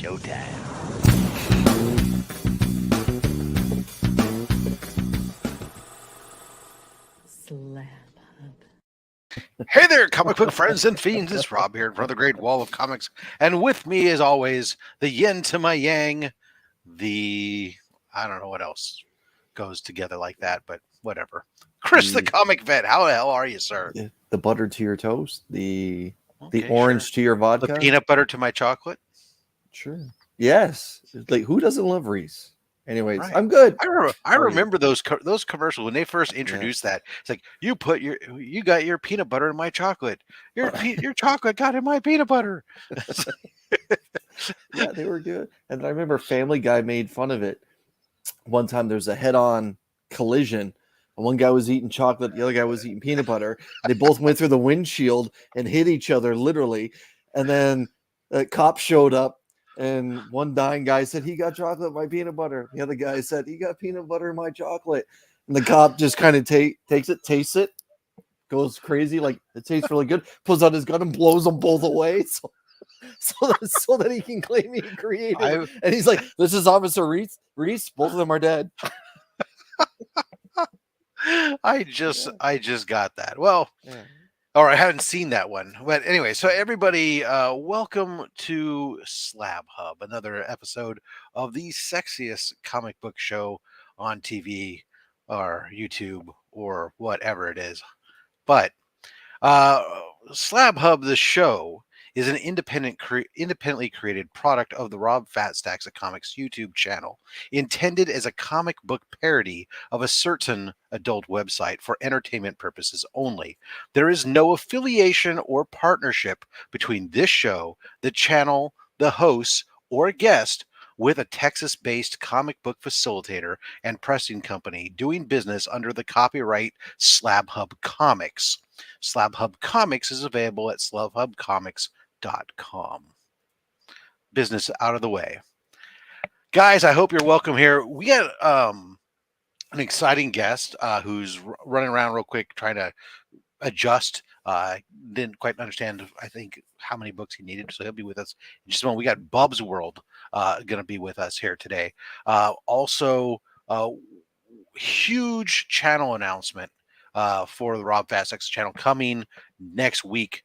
showtime. SlabHub. Hey there, comic book friends and fiends. It's Rob here from the Great Wall of Comics. And with me, as always, the yin to my yang, I don't know what else goes together like that, but whatever. Chris, the comic vet. How the hell are you, sir? The butter to your toast, the Okay, orange to your The vodka. peanut butter to my chocolate. Sure. Yes. Like, who doesn't love Reese? Anyways, Right. I'm good. I remember those commercials when they first introduced that. It's like you got your peanut butter in my chocolate. Your chocolate got in my peanut butter. Yeah, they were good. And I remember Family Guy made fun of it. One time there's a head-on collision. And one guy was eating chocolate, the other guy was eating peanut butter. And they both went through the windshield and hit each other literally. And then a cop showed up. And one dying guy said, he got chocolate, my peanut butter. The other guy said, he got peanut butter, my chocolate. And the cop just kind of tastes it, goes crazy, like it tastes really good, pulls out his gun and blows them both away. So that he can claim he created it. And he's like, this is Officer Reese. Both of them are dead. I just got that. Well, or I haven't seen that one. But anyway, so everybody, welcome to SlabHub, another episode of the sexiest comic book show on TV or YouTube or whatever it is. But SlabHub, the show, is an independently created product of the Rob Fat Stacks of Comics YouTube channel, intended as a comic book parody of a certain adult website for entertainment purposes only. There is no affiliation or partnership between this show, the channel, the hosts, or guest with a Texas-based comic book facilitator and pressing company doing business under the copyright SlabHub Comics. SlabHub Comics is available at slabhubcomics.com. Business out of the way. Guys, I hope you're welcome here. We got an exciting guest who's running around real quick trying to adjust. Didn't quite understand, I think, how many books he needed, so he'll be with us in just a moment. We got Bub's World going to be with us here today. Also, huge channel announcement for the Rob Fast X channel coming next week.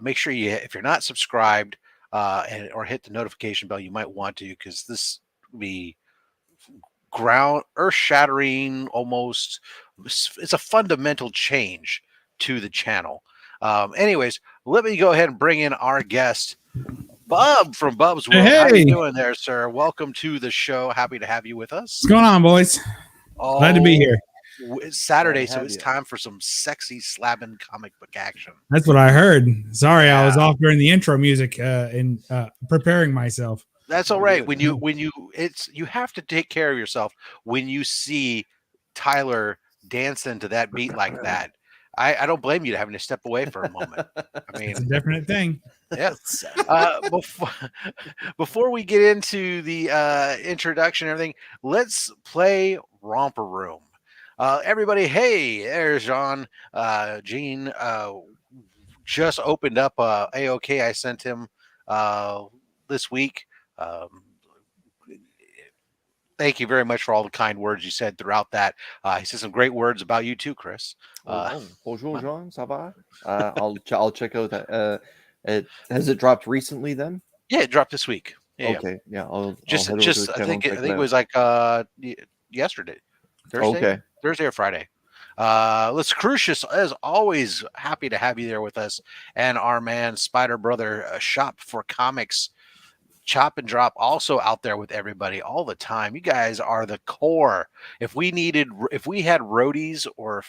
Make sure if you're not subscribed or hit the notification bell, you might want to, because this will be earth-shattering almost. It's a fundamental change to the channel. Anyways, let me go ahead and bring in our guest, Bub from Bub's World. Hey. How you doing there, sir? Welcome to the show. Happy to have you with us. What's going on, boys? Glad to be here. It's Saturday, so it's time for some sexy slabbing comic book action. That's what I heard. Sorry, I was off during the intro music and preparing myself. That's all right. When you have to take care of yourself when you see Tyler dancing to that beat like that. I don't blame you to having to step away for a moment. I mean, it's a definite thing. Yes. Before we get into the introduction and everything, let's play Romper Room. Everybody, hey, there's John. Gene just opened up AOK. I sent him this week. Thank you very much for all the kind words you said throughout that. He said some great words about you too, Chris. Bonjour, Jean. Ça va? I'll check out that. Has it dropped recently then? Yeah, it dropped this week. Yeah, okay. Yeah. I'll I think it was like yesterday. Thursday? Okay. Thursday or Friday. Let's Crucius, as always, happy to have you there with us, and our man Spider Brother Shop for Comics, Chop and Drop, also out there with everybody all the time. You guys are the core. If we had roadies or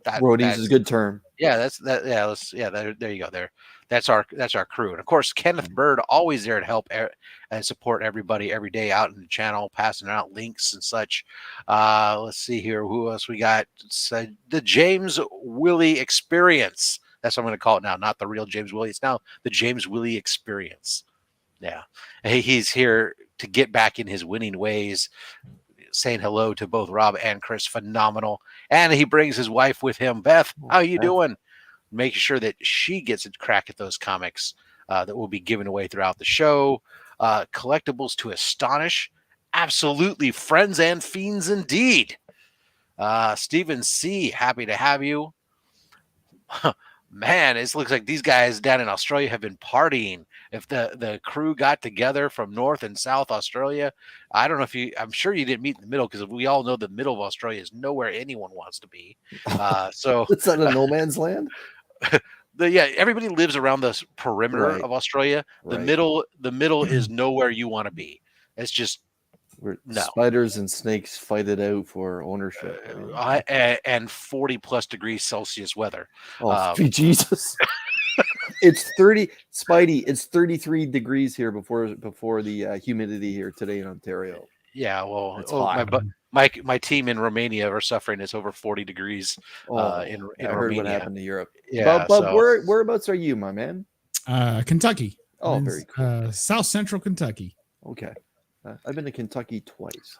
roadies is a good term. Yeah, there you go. That's our crew. And of course, Kenneth Bird, always there to help and support everybody every day out in the channel, passing out links and such. Let's see here. Who else we got? The James Willie Experience. That's what I'm going to call it now. Not the real James Willie. It's now the James Willie Experience. Yeah. He's here to get back in his winning ways, saying hello to both Rob and Chris. Phenomenal. And he brings his wife with him. Beth, how you doing? Making sure that she gets a crack at those comics. that we'll be giving away throughout the show. Collectibles to astonish. Absolutely friends and fiends indeed. Stephen C., happy to have you. Man, it looks like these guys down in Australia have been partying. If the crew got together from North and South Australia, I don't know if I'm sure you didn't meet in the middle, because we all know the middle of Australia is nowhere anyone wants to be. So It's not a no man's land. everybody lives around the perimeter Right. of Australia. The Right. middle is nowhere you want to be. It's just Where no. spiders and snakes fight it out for ownership. And 40 plus degrees Celsius weather. Oh, Jesus. It's 30, Spidey. It's 33 degrees here before the humidity here today in Ontario. Yeah, well, It's hot. my team in Romania are suffering. It's over 40 degrees in I heard Romania. what happened to Europe. Yeah, but so, whereabouts are you, my man? Kentucky. Oh, In, very cool. South Central Kentucky. Okay, I've been to Kentucky twice.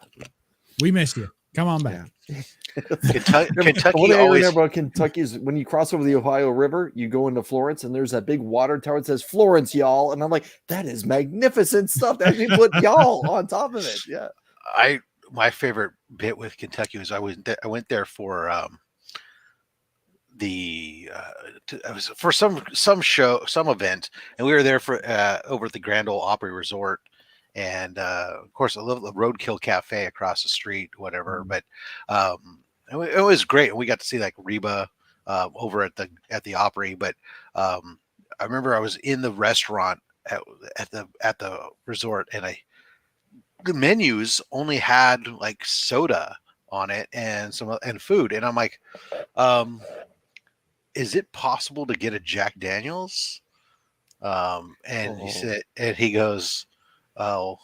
We missed you. Come on back. Yeah. Kentucky What I always. remember about Kentucky is when you cross over the Ohio River, you go into Florence, and there's that big water tower that says Florence, y'all. And I'm like, that is magnificent stuff. They actually put y'all on top of it. Yeah. My favorite bit with Kentucky was I went there for I was for some show, some event, and we were there for over at the Grand Ole Opry Resort, and of course I love the Roadkill Cafe across the street, whatever. But it was great. We got to see like Reba over at the Opry. But I remember I was in the restaurant at the resort, and the menus only had like soda on it and food, and I'm like, is it possible to get a Jack Daniels? And he said, and he goes, oh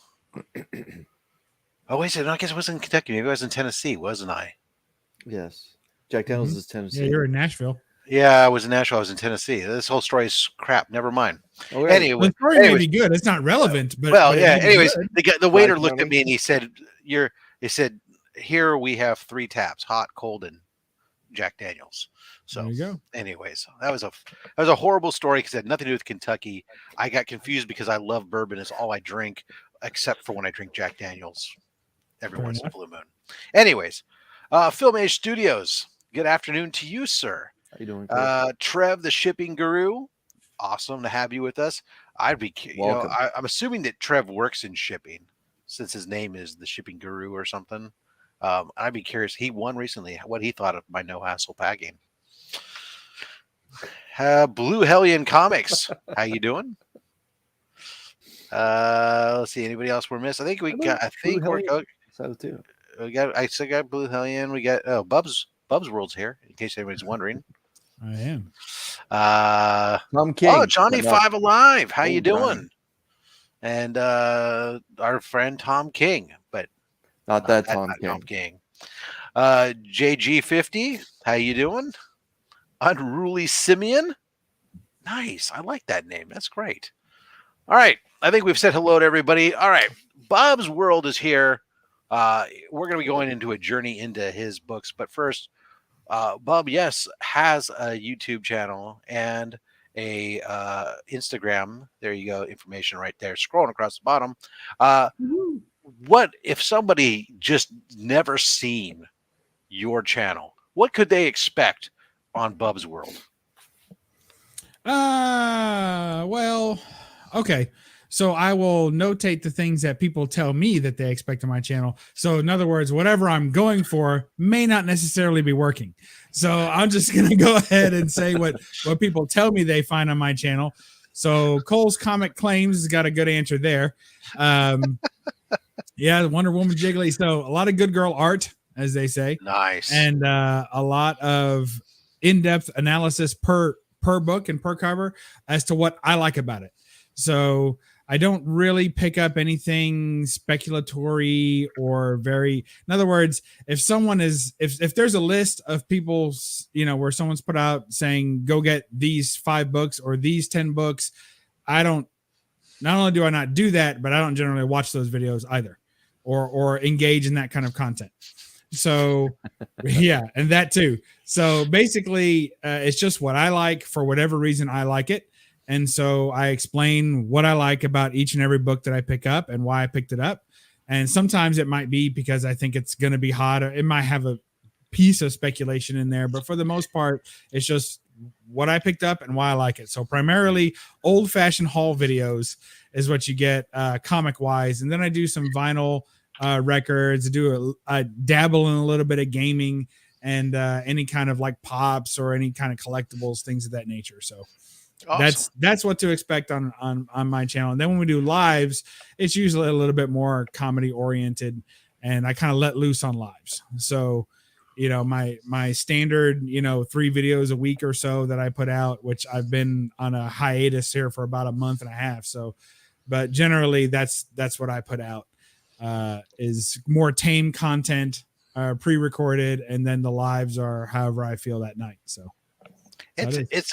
wait, so no, I guess it was in Kentucky. Maybe I was in Tennessee, wasn't I? Yes. Jack Daniels is Tennessee. Yeah, you're in Nashville. Yeah, I was in Nashville. I was in Tennessee. This whole story is crap. Never mind. Oh, right. Anyway, The story may be good. It's not relevant, but well, but it yeah. may be Anyways, good. the waiter Right, looked at me and he said, He said, here we have 3 taps: hot, cold, and Jack Daniels. So, There you go. anyways, that was a horrible story because it had nothing to do with Kentucky. I got confused because I love bourbon. It's all I drink, except for when I drink Jack Daniels every Fair once in a enough. blue moon. Anyways, Film Age Studios. Good afternoon to you, sir. How you doing, Chris? Trev, the shipping guru. Awesome to have you with us. I'm assuming that Trev works in shipping, since his name is the shipping guru or something. I'd be curious. He won recently. What he thought of my no hassle packing. Blue Hellion Comics. How you doing? Let's see. Anybody else we're missing? I think we got. I think we're. So too. We got. I still got Blue Hellion. We got. Oh, Bub's World's here. In case anybody's wondering. I am. Tom King. Oh, Johnny Five Alive. How you doing? Johnny. And our friend Tom King, but Not that Tom King. Tom King. JG50. How you doing? Unruly Simeon. Nice. I like that name. That's great. All right. I think we've said hello to everybody. All right. Bob's World is here. We're going to be going into a journey into his books. But first, Bob, yes, has a YouTube channel and a Instagram. There you go. Information right there. Scrolling across the bottom. What if somebody just never seen your channel? What could they expect on Bub's World? Well, okay. So I will notate the things that people tell me that they expect on my channel. So in other words, whatever I'm going for may not necessarily be working. So I'm just going to go ahead and say what people tell me they find on my channel. So Cole's Comic Claims has got a good answer there. Yeah, Wonder Woman Jiggly. So a lot of good girl art, as they say. Nice. And a lot of in-depth analysis per book and per cover as to what I like about it. So I don't really pick up anything speculatory or in other words, if someone is, if there's a list of people, where someone's put out saying, go get these 5 books or these 10 books, not only do I not do that, but I don't generally watch those videos either or engage in that kind of content. So yeah, and that too. So basically it's just what I like for whatever reason I like it. And so I explain what I like about each and every book that I pick up and why I picked it up. And sometimes it might be because I think it's going to be hot, or it might have a piece of speculation in there, but for the most part, it's just what I picked up and why I like it. So primarily old-fashioned haul videos is what you get comic wise. And then I do some vinyl records, I dabble in a little bit of gaming and any kind of like pops or any kind of collectibles, things of that nature. So awesome. That's what to expect on my channel. And then when we do lives, it's usually a little bit more comedy oriented, and I kind of let loose on lives. So my standard 3 videos a week or so that I put out, which I've been on a hiatus here for about a month and a half. So, but generally that's what I put out, is more tame content, pre-recorded, and then the lives are however I feel that night. So it's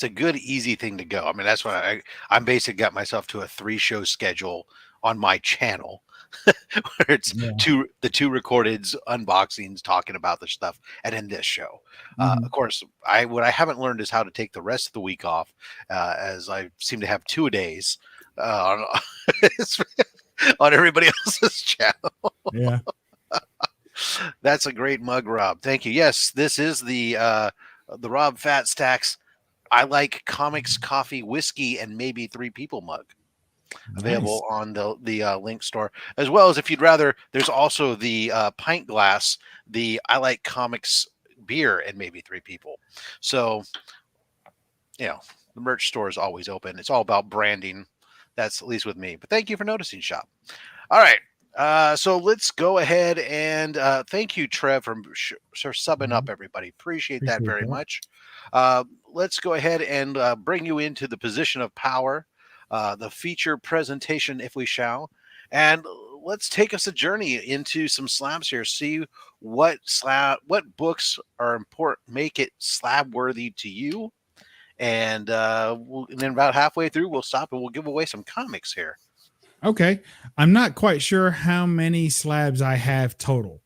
a good easy thing to go. I mean, that's why I'm basically got myself to a 3-show schedule on my channel. Where it's the two recorded unboxings talking about the stuff, and in this show, of course, what I haven't learned is how to take the rest of the week off, as I seem to have 2 days on on everybody else's channel. Yeah, that's a great mug, Rob. Thank you. Yes, this is the Rob Fat Stacks I Like Comics, Coffee, Whiskey, and Maybe 3 People mug. Available on the link store, as well as if you'd rather, there's also the pint glass, the I Like Comics beer and Maybe 3 People. So the merch store is always open. It's all about branding. That's at least with me, but thank you for noticing, shop. All right, so let's go ahead and thank you, Trev, for subbing up, everybody. Appreciate that very much. Let's go ahead and bring you into the position of power, the feature presentation, if we shall, and let's take us a journey into some slabs here. See what books are important, make it slab worthy to you, and then about halfway through we'll stop and we'll give away some comics here. Okay, I'm not quite sure how many slabs I have total,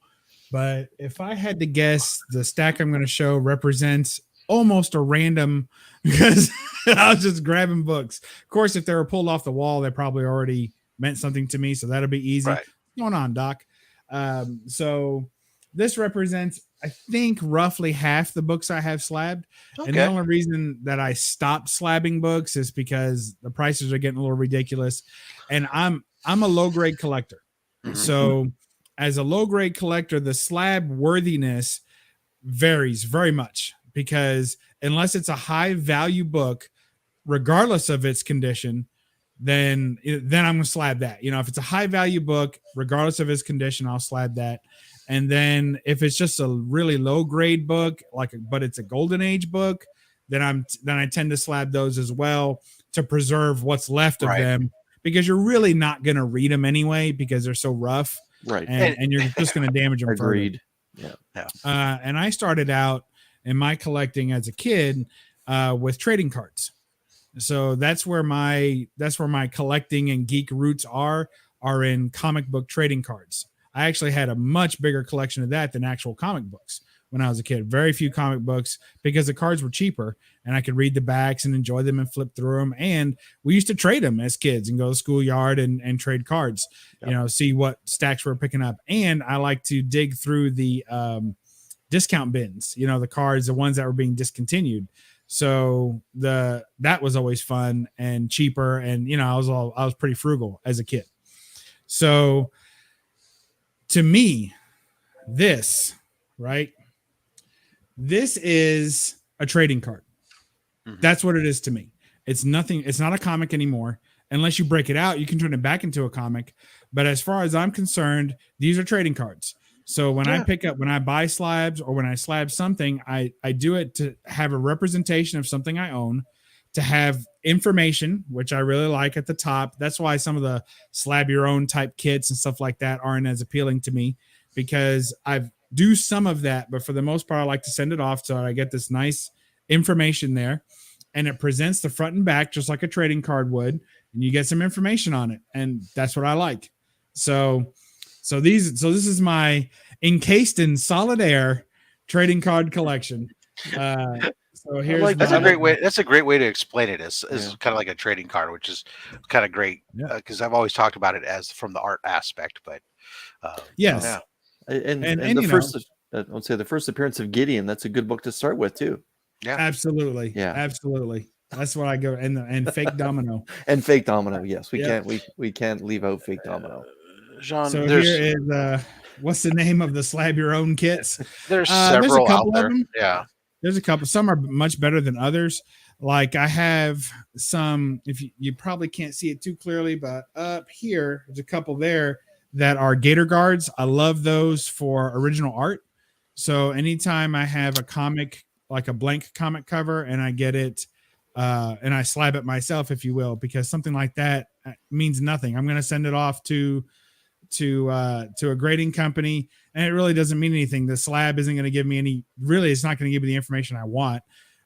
but if I had to guess, the stack I'm going to show represents almost a random, because I was just grabbing books. Of course, if they were pulled off the wall, they probably already meant something to me, so that'll be easy. Right. What's going on, Doc? So this represents, I think, roughly half the books I have slabbed. Okay. And the only reason that I stopped slabbing books is because the prices are getting a little ridiculous, and I'm a low grade collector. So as a low grade collector, the slab worthiness varies very much, because unless it's a high value book, regardless of its condition, then I'm going to slab that. If it's a high value book, regardless of its condition, I'll slab that. And then if it's just a really low grade book, but it's a golden age book, then I tend to slab those as well to preserve what's left of them, because you're really not going to read them anyway, because they're so rough. Right. And you're just going to damage them. Agreed. Further. Yeah. And I started out in my collecting as a kid with trading cards. So that's where my collecting and geek roots are in comic book trading cards. I actually had a much bigger collection of that than actual comic books when I was a kid. Very few comic books, because the cards were cheaper and I could read the backs and enjoy them and flip through them. And we used to trade them as kids and go to the schoolyard and trade cards, see what stacks we're picking up. And I like to dig through the discount bins, the cards, the ones that were being discontinued. So that was always fun and cheaper. And, I was pretty frugal as a kid. So to me, this is a trading card. That's what it is to me. It's nothing. It's not a comic anymore. Unless you break it out, you can turn it back into a comic. But as far as I'm concerned, these are trading cards. So when I buy slabs, or when I slab something, I do it to have a representation of something I own, to have information, which I really like at the top. That's why some of the slab your own type kits and stuff like that aren't as appealing to me, because I do some of that, but for the most part, I like to send it off so I get this nice information there, and it presents the front and back just like a trading card would, and you get some information on it, and that's what I like. So this is my encased in solid air trading card collection. So So here's like That's that. a great way. That's a great way to explain it. As Yeah. kind of like a trading card, which is kind of great Yeah. because I've always talked about it as from the art aspect. But Yes. yeah, And And the you first, I would say the first appearance of Gideon. That's a good book to start with too. yeah. Absolutely. Yeah. Absolutely. That's what I go and fake domino. And fake domino. Yes, we Yeah. can't we can't leave out fake domino. Jean, So there's here is what's the name of the slab your own kits? there's There's a several out couple there. of them. Yeah, There's a couple. Some are much better than others. Like I have some, if you probably can't see it too clearly, but up here, there's a couple there that are gator guards. I love those for original art. So anytime I have a comic, like a blank comic cover, and I get it, and I slab it myself, if you will, because something like that means nothing. I'm going to send it off to a grading company, and it really doesn't mean anything. The slab isn't going to give me any. Really, it's not going to give me the information I want.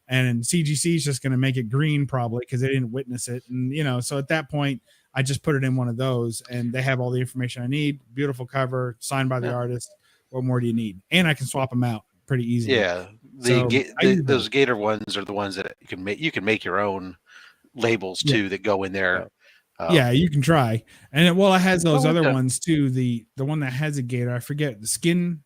And CGC is just going to make it green probably because they didn't witness it. And so at that point, I just put it in one of those, and they have all the information I need. Beautiful cover, signed by the artist. What more do you need? And I can swap them out pretty easily. yeah. So, Those gator ones are the ones that you can make. You can make your own labels too that go in there. Yeah, you can try. And it has those other okay. ones too. The one that has a gator, I forget the skin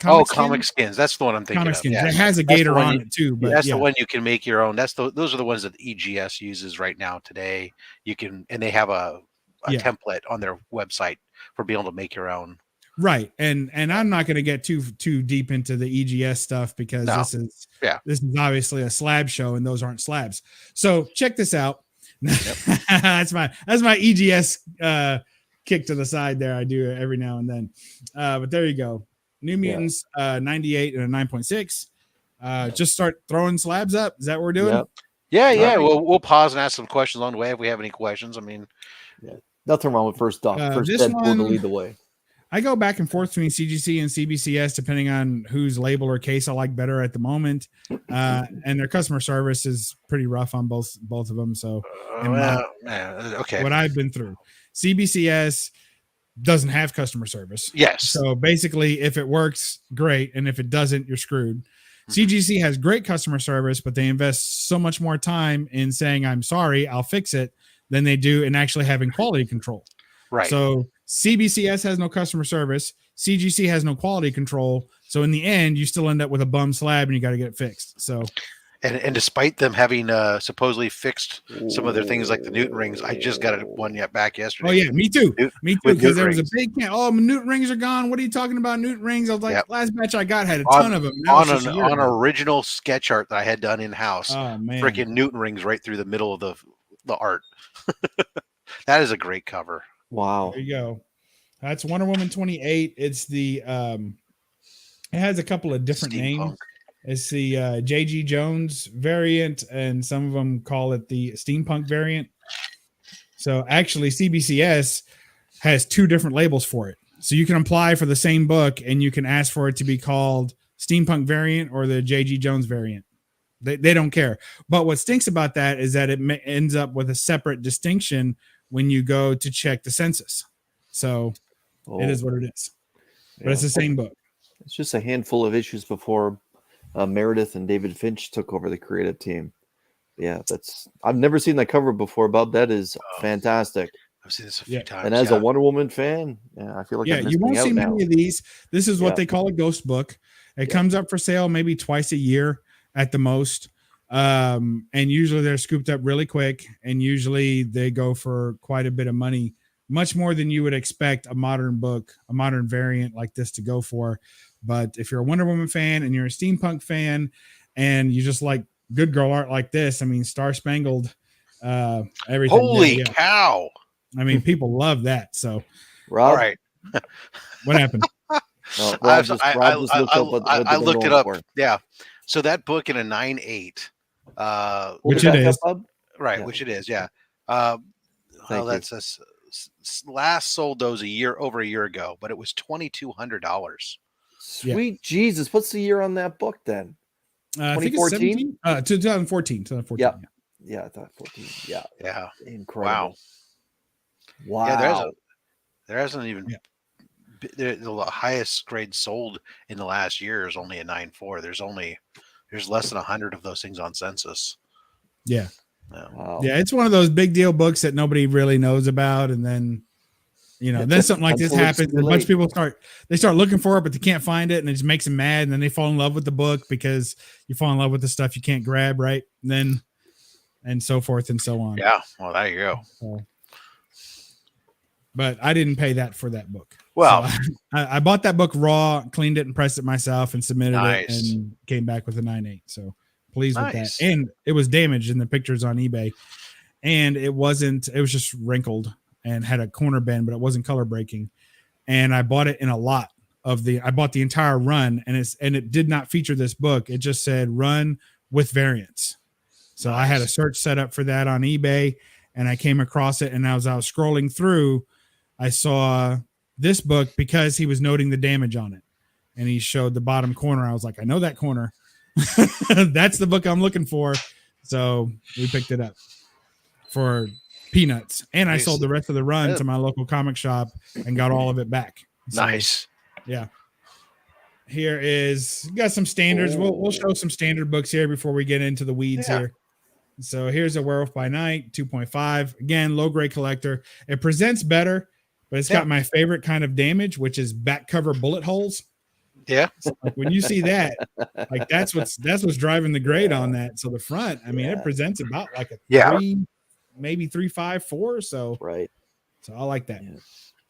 Comic Skins. That's the one I'm thinking comic of. skins. Yeah. It has a That's the gator one on you- it too. But That's the one you can make your own. Those are the ones that the EGS uses right now today. You can, and they have a template on their website for being able to make your own. Right. And I'm not going to get too deep into the EGS stuff because this is obviously a slab show and those aren't slabs. So check this out. that's my EGS kick to the side there. I do every now and then. But there you go. New Mutants 98 and a 9.6. Just start throwing slabs up. Is that what we're doing? Yep. Yeah. We'll pause and ask some questions on the way if we have any questions. I mean, nothing wrong with first this Deadpool one, to lead the way. I go back and forth between CGC and CBCS depending on whose label or case I like better at the moment. And their customer service is pretty rough on both of them. So okay. What I've been through. CBCS doesn't have customer service. Yes. So basically, if it works, great. And if it doesn't, you're screwed. CGC has great customer service, but they invest so much more time in saying, I'm sorry, I'll fix it, than they do in actually having quality control. Right. So CBCS has no customer service. CGC has no quality control. So in the end, you still end up with a bum slab and you got to get it fixed. So, and despite them having supposedly fixed some of their things like the Newton rings, I just got one back yesterday. Oh yeah, me too. Me too. Because there was rings. a big Newton rings are gone. What are you talking about? Newton rings? I was like, last batch I got had a on, ton of them. On an original sketch art that I had done in house. Oh man, freaking Newton rings right through the middle of the art. That is a great cover. Wow. There you go. That's Wonder Woman 28. It's the it has a couple of different names. It's the JG Jones variant, and some of them call it the steampunk variant. So actually, CBCS has two different labels for it. So you can apply for the same book, and you can ask for it to be called steampunk variant or the JG Jones variant. They don't care. But what stinks about that is that it ends up with a separate distinction when you go to check the census. So it is what it is. But it's the same book. It's just a handful of issues before Meredith and David Finch took over the creative team. Yeah, I've never seen that cover before, Bob. That is fantastic. I've seen this a few times. And as a Wonder Woman fan, I feel like you won't see many of these. This is what they call a ghost book. It comes up for sale maybe twice a year at the most. And usually they're scooped up really quick, and usually they go for quite a bit of money, much more than you would expect a modern book, a modern variant like this to go for. But if you're a Wonder Woman fan and you're a steampunk fan and you just like good girl art like this, I mean, Star Spangled, everything. Holy cow. I mean, people love that. So, Rob, all right. What happened? Rob just I looked it up. Yeah. So that book in a 9.8, which it is, right? Yeah. Which it is, yeah. That's last sold those over a year ago, but it was $2,200. Sweet Jesus, what's the year on that book then? 2014. 2014. Yeah, I thought 14. Yeah, incredible. Wow. Yeah, there hasn't even. The highest grade sold in the last year is only a 9.4. There's only There's less than 100 of those things on census. Yeah. No. Wow. Yeah, it's one of those big deal books that nobody really knows about, and then then something like this Until it's happens, too and a bunch of late. people start looking for it, but they can't find it, and it just makes them mad, and then they fall in love with the book because you fall in love with the stuff you can't grab, right? And so forth and so on. Yeah. Well, there you go. So, but I didn't pay that for that book. Well, So I bought that book raw, cleaned it and pressed it myself, and submitted it, Nice. and came back with a 9.8. So pleased with that. Nice. And it was damaged in the pictures on eBay, and it was just wrinkled and had a corner bend, but it wasn't color breaking. And I bought it in a lot I bought the entire run, and it did not feature this book. It just said run with variants. So I had a search set up for that on eBay, and I came across it, and as I was scrolling through, I saw this book because he was noting the damage on it, and he showed the bottom corner. I was like, I know that corner. That's the book I'm looking for. So we picked it up for peanuts, and I Nice. sold the rest of the run to my local comic shop and got all of it back. So, Nice. yeah. Here is got some standards. We'll show some standard books here before we get into the weeds here. So here's a Werewolf by Night 2.5. Again, low grade collector. It presents better, but it's got my favorite kind of damage, which is back cover bullet holes. Yeah. So, like, when you see that, like that's what's driving the grade on that. So the front, I mean, it presents about like a 3, maybe 3.5, 4. So Right. So I like that. Yeah.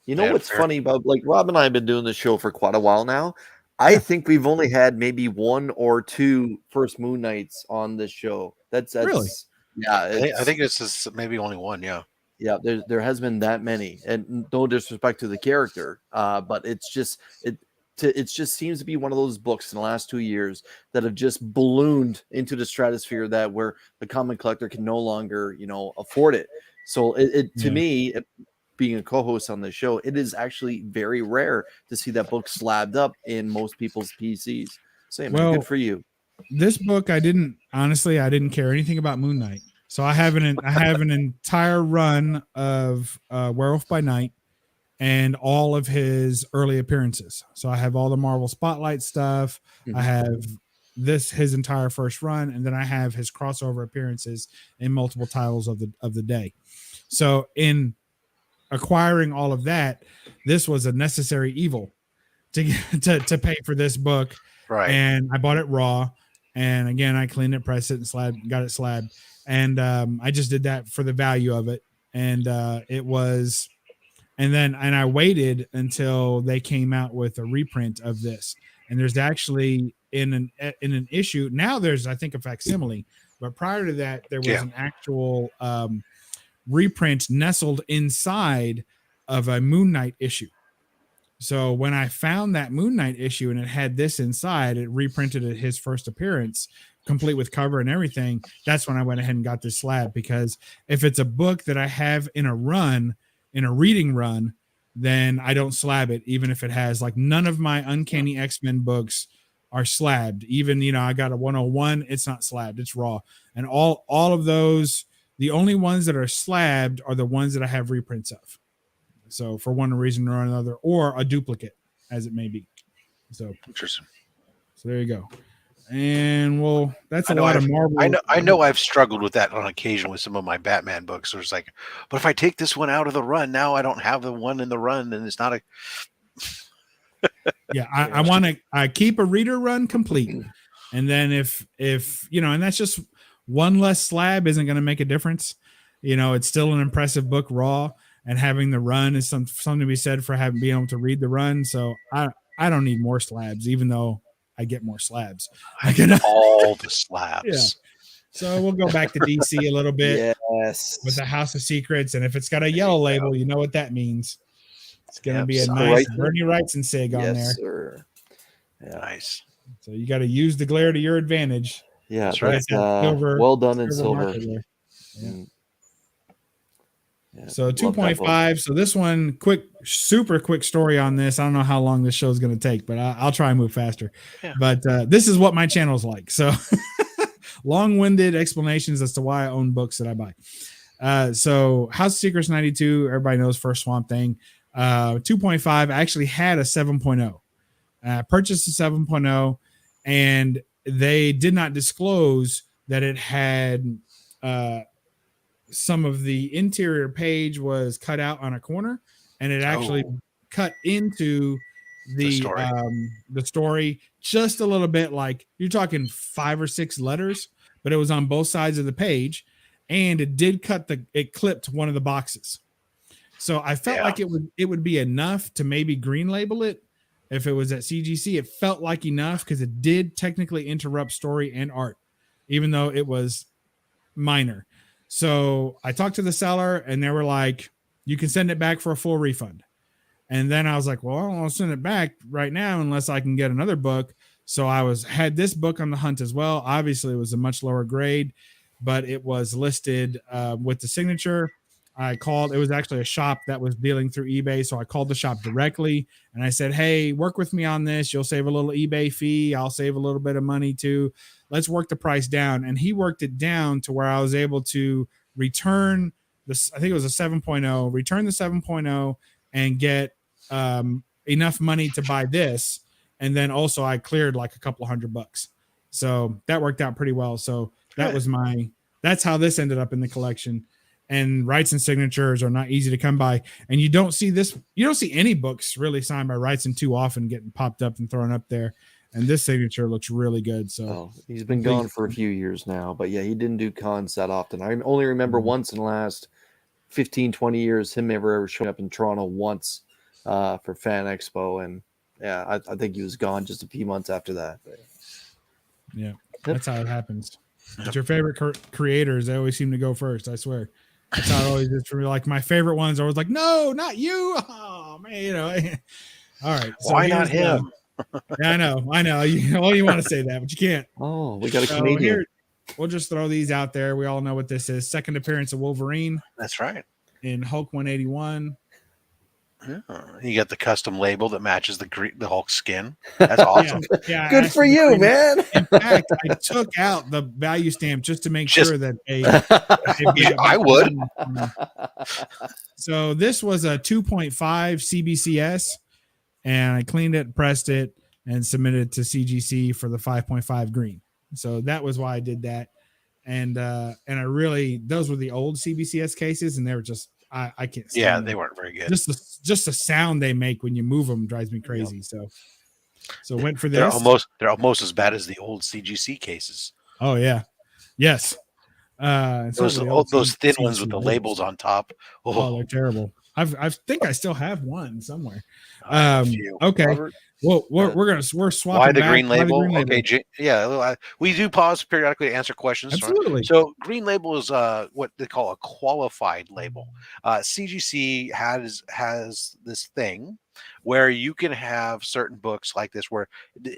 You know what's funny about, like, Rob and I have been doing this show for quite a while now. I think we've only had maybe 1 or 2 First Moon Nights on this show. That's really, yeah. I think this is maybe only one. Yeah. Yeah, there has been that many, and no disrespect to the character, but it just seems to be one of those books in the last 2 years that have just ballooned into the stratosphere, that where the comic collector can no longer, afford it. So to me, being a co-host on the show, it is actually very rare to see that book slabbed up in most people's PCs. So good for you. This book, I didn't care anything about Moon Knight. So I have an entire run of Werewolf by Night and all of his early appearances. So I have all the Marvel Spotlight stuff. I have his entire first run, and then I have his crossover appearances in multiple titles of the day. So in acquiring all of that, this was a necessary evil to pay for this book. Right. And I bought it raw. And again, I cleaned it, pressed it, and got it slabbed. And I just did that for the value of it. And I waited until they came out with a reprint of this. And there's actually in an issue now, there's, I think, a facsimile, but prior to that, there was an actual reprint nestled inside of a Moon Knight issue. So when I found that Moon Knight issue and it had this inside, it reprinted at his first appearance, complete with cover and everything. That's when I went ahead and got this slab, because if it's a book that I have in a reading run, then I don't slab it, even if it has, like, none of my Uncanny X-Men books are slabbed. Even, I got a 101, it's not slabbed, it's raw. And all of those, the only ones that are slabbed are the ones that I have reprints of. So for one reason or another, or a duplicate, as it may be. So interesting. So there you go. And that's a lot of Marvel. I know I've struggled with that on occasion with some of my Batman books. Where it's like, but if I take this one out of the run, now I don't have the one in the run, and it's not a. Yeah, I want to keep a reader run complete, and then if and that's just one less slab isn't going to make a difference. It's still an impressive book raw, and having the run is something to be said for being able to read the run. So I don't need more slabs, even though I get more slabs. I get all the slabs. Yeah. So we'll go back to DC a little bit. Yes. With the House of Secrets, and if it's got a yellow label, you know what that means. It's going to be a so nice Bernie Wrightson sig on there. Sir. Yeah. Nice. So you got to use the glare to your advantage. Yeah, that's right. Well done in silver. Yeah. So 2.5. So this one, super quick story on this. I don't know how long this show is going to take, but I'll try and move faster. Yeah. But this is what my channel is like. So long-winded explanations as to why I own books that I buy. So House of Secrets 92, everybody knows, first Swamp Thing. 2.5, I actually had a 7.0. Purchased a 7.0, and they did not disclose that it had some of the interior page was cut out on a corner, and it actually cut into the story just a little bit. Like you're talking 5 or 6 letters, but it was on both sides of the page, and it did it clipped one of the boxes. So I felt like it would be enough to maybe green label it if it was at CGC. It felt like enough because it did technically interrupt story and art, even though it was minor. So I talked to the seller, and they were like, you can send it back for a full refund. And then I was like, well, I don't want to send it back right now unless I can get another book. So I had this book on the hunt as well. Obviously, it was a much lower grade, but it was listed with the signature. I called, it was actually a shop that was dealing through eBay. So I called the shop directly, and I said, hey, work with me on this. You'll save a little eBay fee. I'll save a little bit of money too. Let's work the price down. And he worked it down to where I was able to return this. I think it was a 7.0, return the 7.0 and get enough money to buy this. And then also I cleared like a couple $100. So that worked out pretty well. So that's how this ended up in the collection. And rights and signatures are not easy to come by. And you don't see any books really signed by Wrightson too often getting popped up and thrown up there. And this signature looks really good. So he's been gone for a few years now, but yeah, he didn't do cons that often. I only remember once in the last 15, 20 years, him ever showing up in Toronto once for Fan Expo. And yeah, I think he was gone just a few months after that. But, yeah, that's how it happens. It's your favorite creators. They always seem to go first. I swear. That's how it always is for me. Like my favorite ones are always like, no, not you. Oh man, All right. So why not him? Yeah, I know. You want to say that, but you can't. Oh, we got a Canadian. We'll just throw these out there. We all know what this is. Second appearance of Wolverine. That's right. In Hulk 181. Yeah. You got the custom label that matches the Hulk skin. That's awesome. Yeah, good for you, man. In fact, I took out the value stamp just to make sure that I would. So this was a 2.5 CBCS, and I cleaned it, pressed it, and submitted it to CGC for the 5.5 green. So that was why I did that. And I really, those were the old CBCS cases, and they were just I can't stand them. They weren't very good. Just the sound they make when you move them drives me crazy. Yep. So went for this. They're almost as bad as the old CGC cases. Oh yeah, yes. Those thin ones with the labels on top. Oh, they're terrible. I think I still have one somewhere. Okay. Robert? Well, we're swapping. Why the green label? Okay, we do pause periodically to answer questions. Absolutely. So green label is what they call a qualified label. CGC has this thing where you can have certain books like this. Where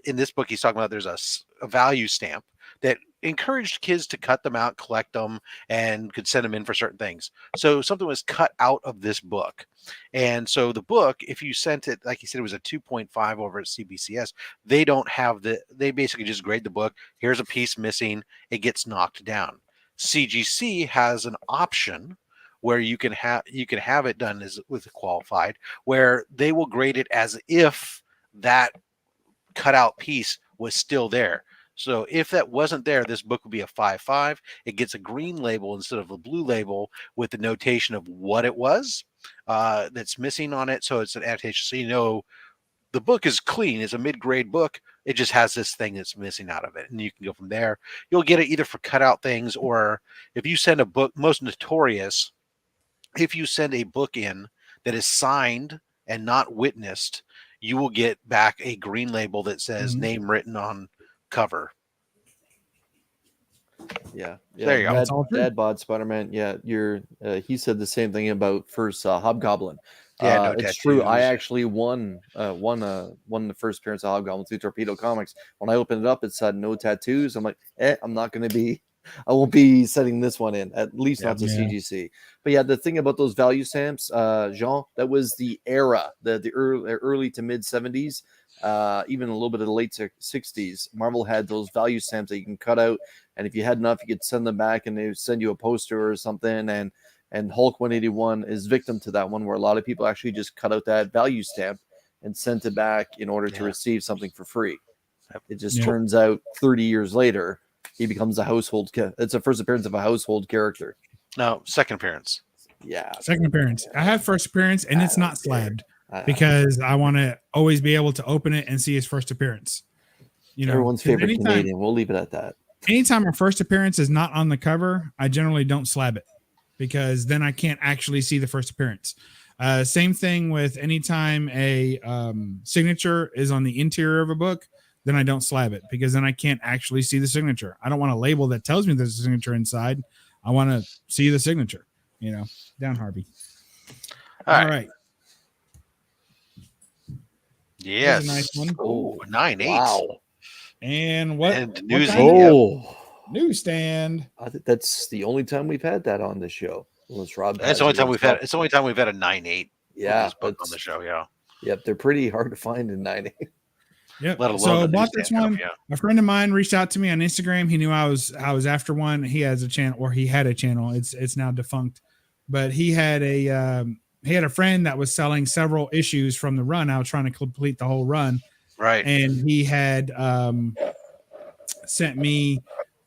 in this book he's talking about there's a value stamp that encouraged kids to cut them out, collect them, and could send them in for certain things. So something was cut out of this book. And so the book, if you sent it, like you said, it was a 2.5 over at CBCS, they don't have they basically just grade the book. Here's a piece missing. It gets knocked down. CGC has an option where you can have it done with a qualified, where they will grade it as if that cutout piece was still there. So if that wasn't there, this book would be a 5.5. It gets a green label instead of a blue label with the notation of what it was that's missing on it. So it's an adaptation. So the book is clean. It's a mid-grade book. It just has this thing that's missing out of it. And you can go from there. You'll get it either for cutout things, or if you send a book, most notorious, if you send a book in that is signed and not witnessed, you will get back a green label that says name written on cover. Yeah. There you go. Dad bod Spider-Man. Yeah, he said the same thing about first Hobgoblin. Yeah, it's true. I actually won the first appearance of Hobgoblin through Torpedo Comics. When I opened it up, it said no tattoos. I'm like, I won't be setting this one in, at least not to CGC. But yeah, the thing about those value stamps, Jean, that was the era, the early to mid 70s. Even a little bit of the late 60s, Marvel had those value stamps that you can cut out, and if you had enough, you could send them back, and they would send you a poster or something. And Hulk 181 is victim to that one, where a lot of people actually just cut out that value stamp and sent it back in order to receive something for free. It just turns out 30 years later, he becomes a household. It's the first appearance of a household character. No, second appearance. Yeah. Second appearance. I have first appearance, and it's not slabbed because I want to always be able to open it and see his first appearance. You know, everyone's favorite Canadian. We'll leave it at that. Anytime our first appearance is not on the cover, I generally don't slab it because then I can't actually see the first appearance. Same thing with anytime a signature is on the interior of a book, then I don't slab it because then I can't actually see the signature. I don't want a label that tells me there's a signature inside. I want to see the signature, you know. Down, Harvey. All right. Yes. A nice one. Oh, 9/8. Wow. And what? And newsstand. That's the only time we've had that on the show. That's the only time we've had. It's the only time we've had a 9/8. Yeah, book on the show. Yeah. Yep, they're pretty hard to find in 9/8. Yep. So bought this one. A friend of mine reached out to me on Instagram. He knew I was after one. He has a channel, or he had a channel. It's now defunct, but he had a friend that was selling several issues from the run. I was trying to complete the whole run. Right. And he had sent me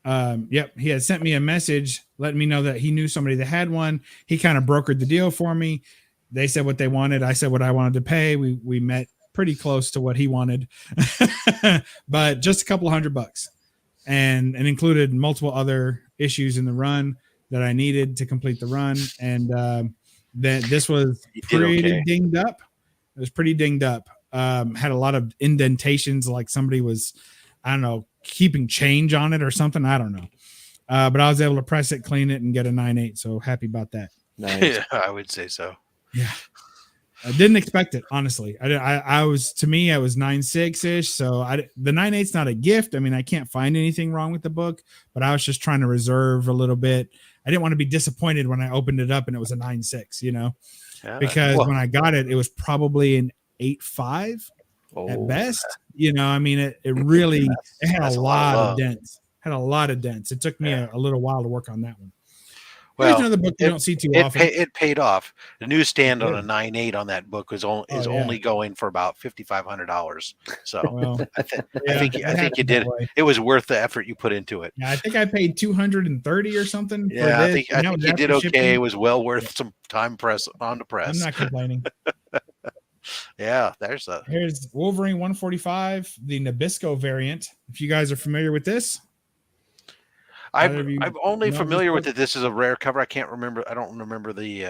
he had sent me a message letting me know that he knew somebody that had one. He kind of brokered the deal for me. They said what they wanted. I said what I wanted to pay. We met pretty close to what he wanted, but just a couple $100, and included multiple other issues in the run that I needed to complete the run. And that this was pretty dinged up. It was pretty dinged up. Had a lot of indentations, like somebody was, I don't know, keeping change on it or something. I don't know. But I was able to press it, clean it, and get a 9/8. So happy about that. Nice. Yeah, I would say so. Yeah. I didn't expect it, honestly. I was 9.6 ish. So the 9.8's not a gift. I mean, I can't find anything wrong with the book, but I was just trying to reserve a little bit. I didn't want to be disappointed when I opened it up and it was a 9.6, you know, because when I got it, it was probably an 8.5 at best. You know, I mean, it really had a lot of dents. Had a lot of dents. It took me a little while to work on that one. Well, another book you don't see too often. It paid off. The newsstand on a 9.8 on that book is only going for about $5,500. So I think you did. It was worth the effort you put into it. Yeah, I think I paid $230 or something. Yeah, I think you did okay. Shipping. It was well worth some time on the press. I'm not complaining. Yeah, here's Wolverine 145, the Nabisco variant. If you guys are familiar with this. I'm only familiar with it. This is a rare cover. I don't remember the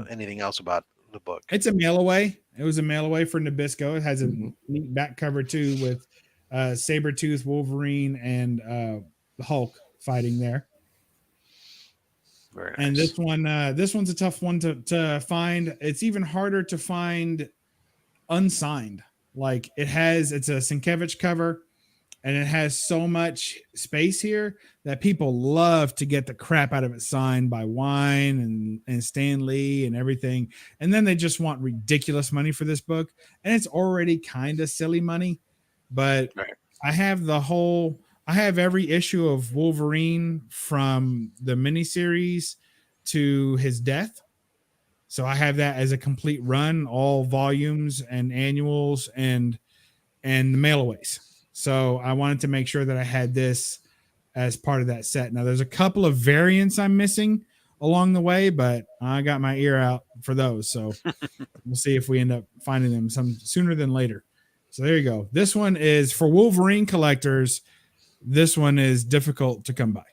anything else about the book. It's a mail away. It was a mail away for Nabisco. It has a neat back cover too, with Sabretooth, Wolverine, and the Hulk fighting there. Very nice. And this one's a tough one to find. It's even harder to find unsigned. Like it's a Sienkiewicz cover. And it has so much space here that people love to get the crap out of it signed by Wine and Stan Lee and everything. And then they just want ridiculous money for this book. And it's already kind of silly money. But I have every issue of Wolverine from the miniseries to his death. So I have that as a complete run, all volumes and annuals and the mailaways. So I wanted to make sure that I had this as part of that set. Now there's a couple of variants I'm missing along the way, but I got my ear out for those. So we'll see if we end up finding them some sooner than later. So there you go. This one is for Wolverine collectors. This one is difficult to come by.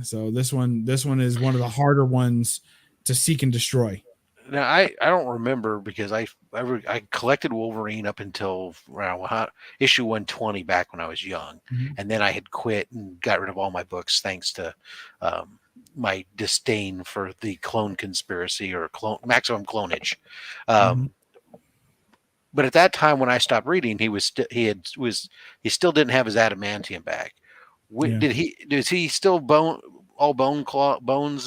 So this one is one of the harder ones to seek and destroy. Now I don't remember because I collected Wolverine up until around issue 120 back when I was young, and then I had quit and got rid of all my books thanks to my disdain for the clone conspiracy or maximum clonage. But at that time when I stopped reading, he still didn't have his adamantium back. Does he still bones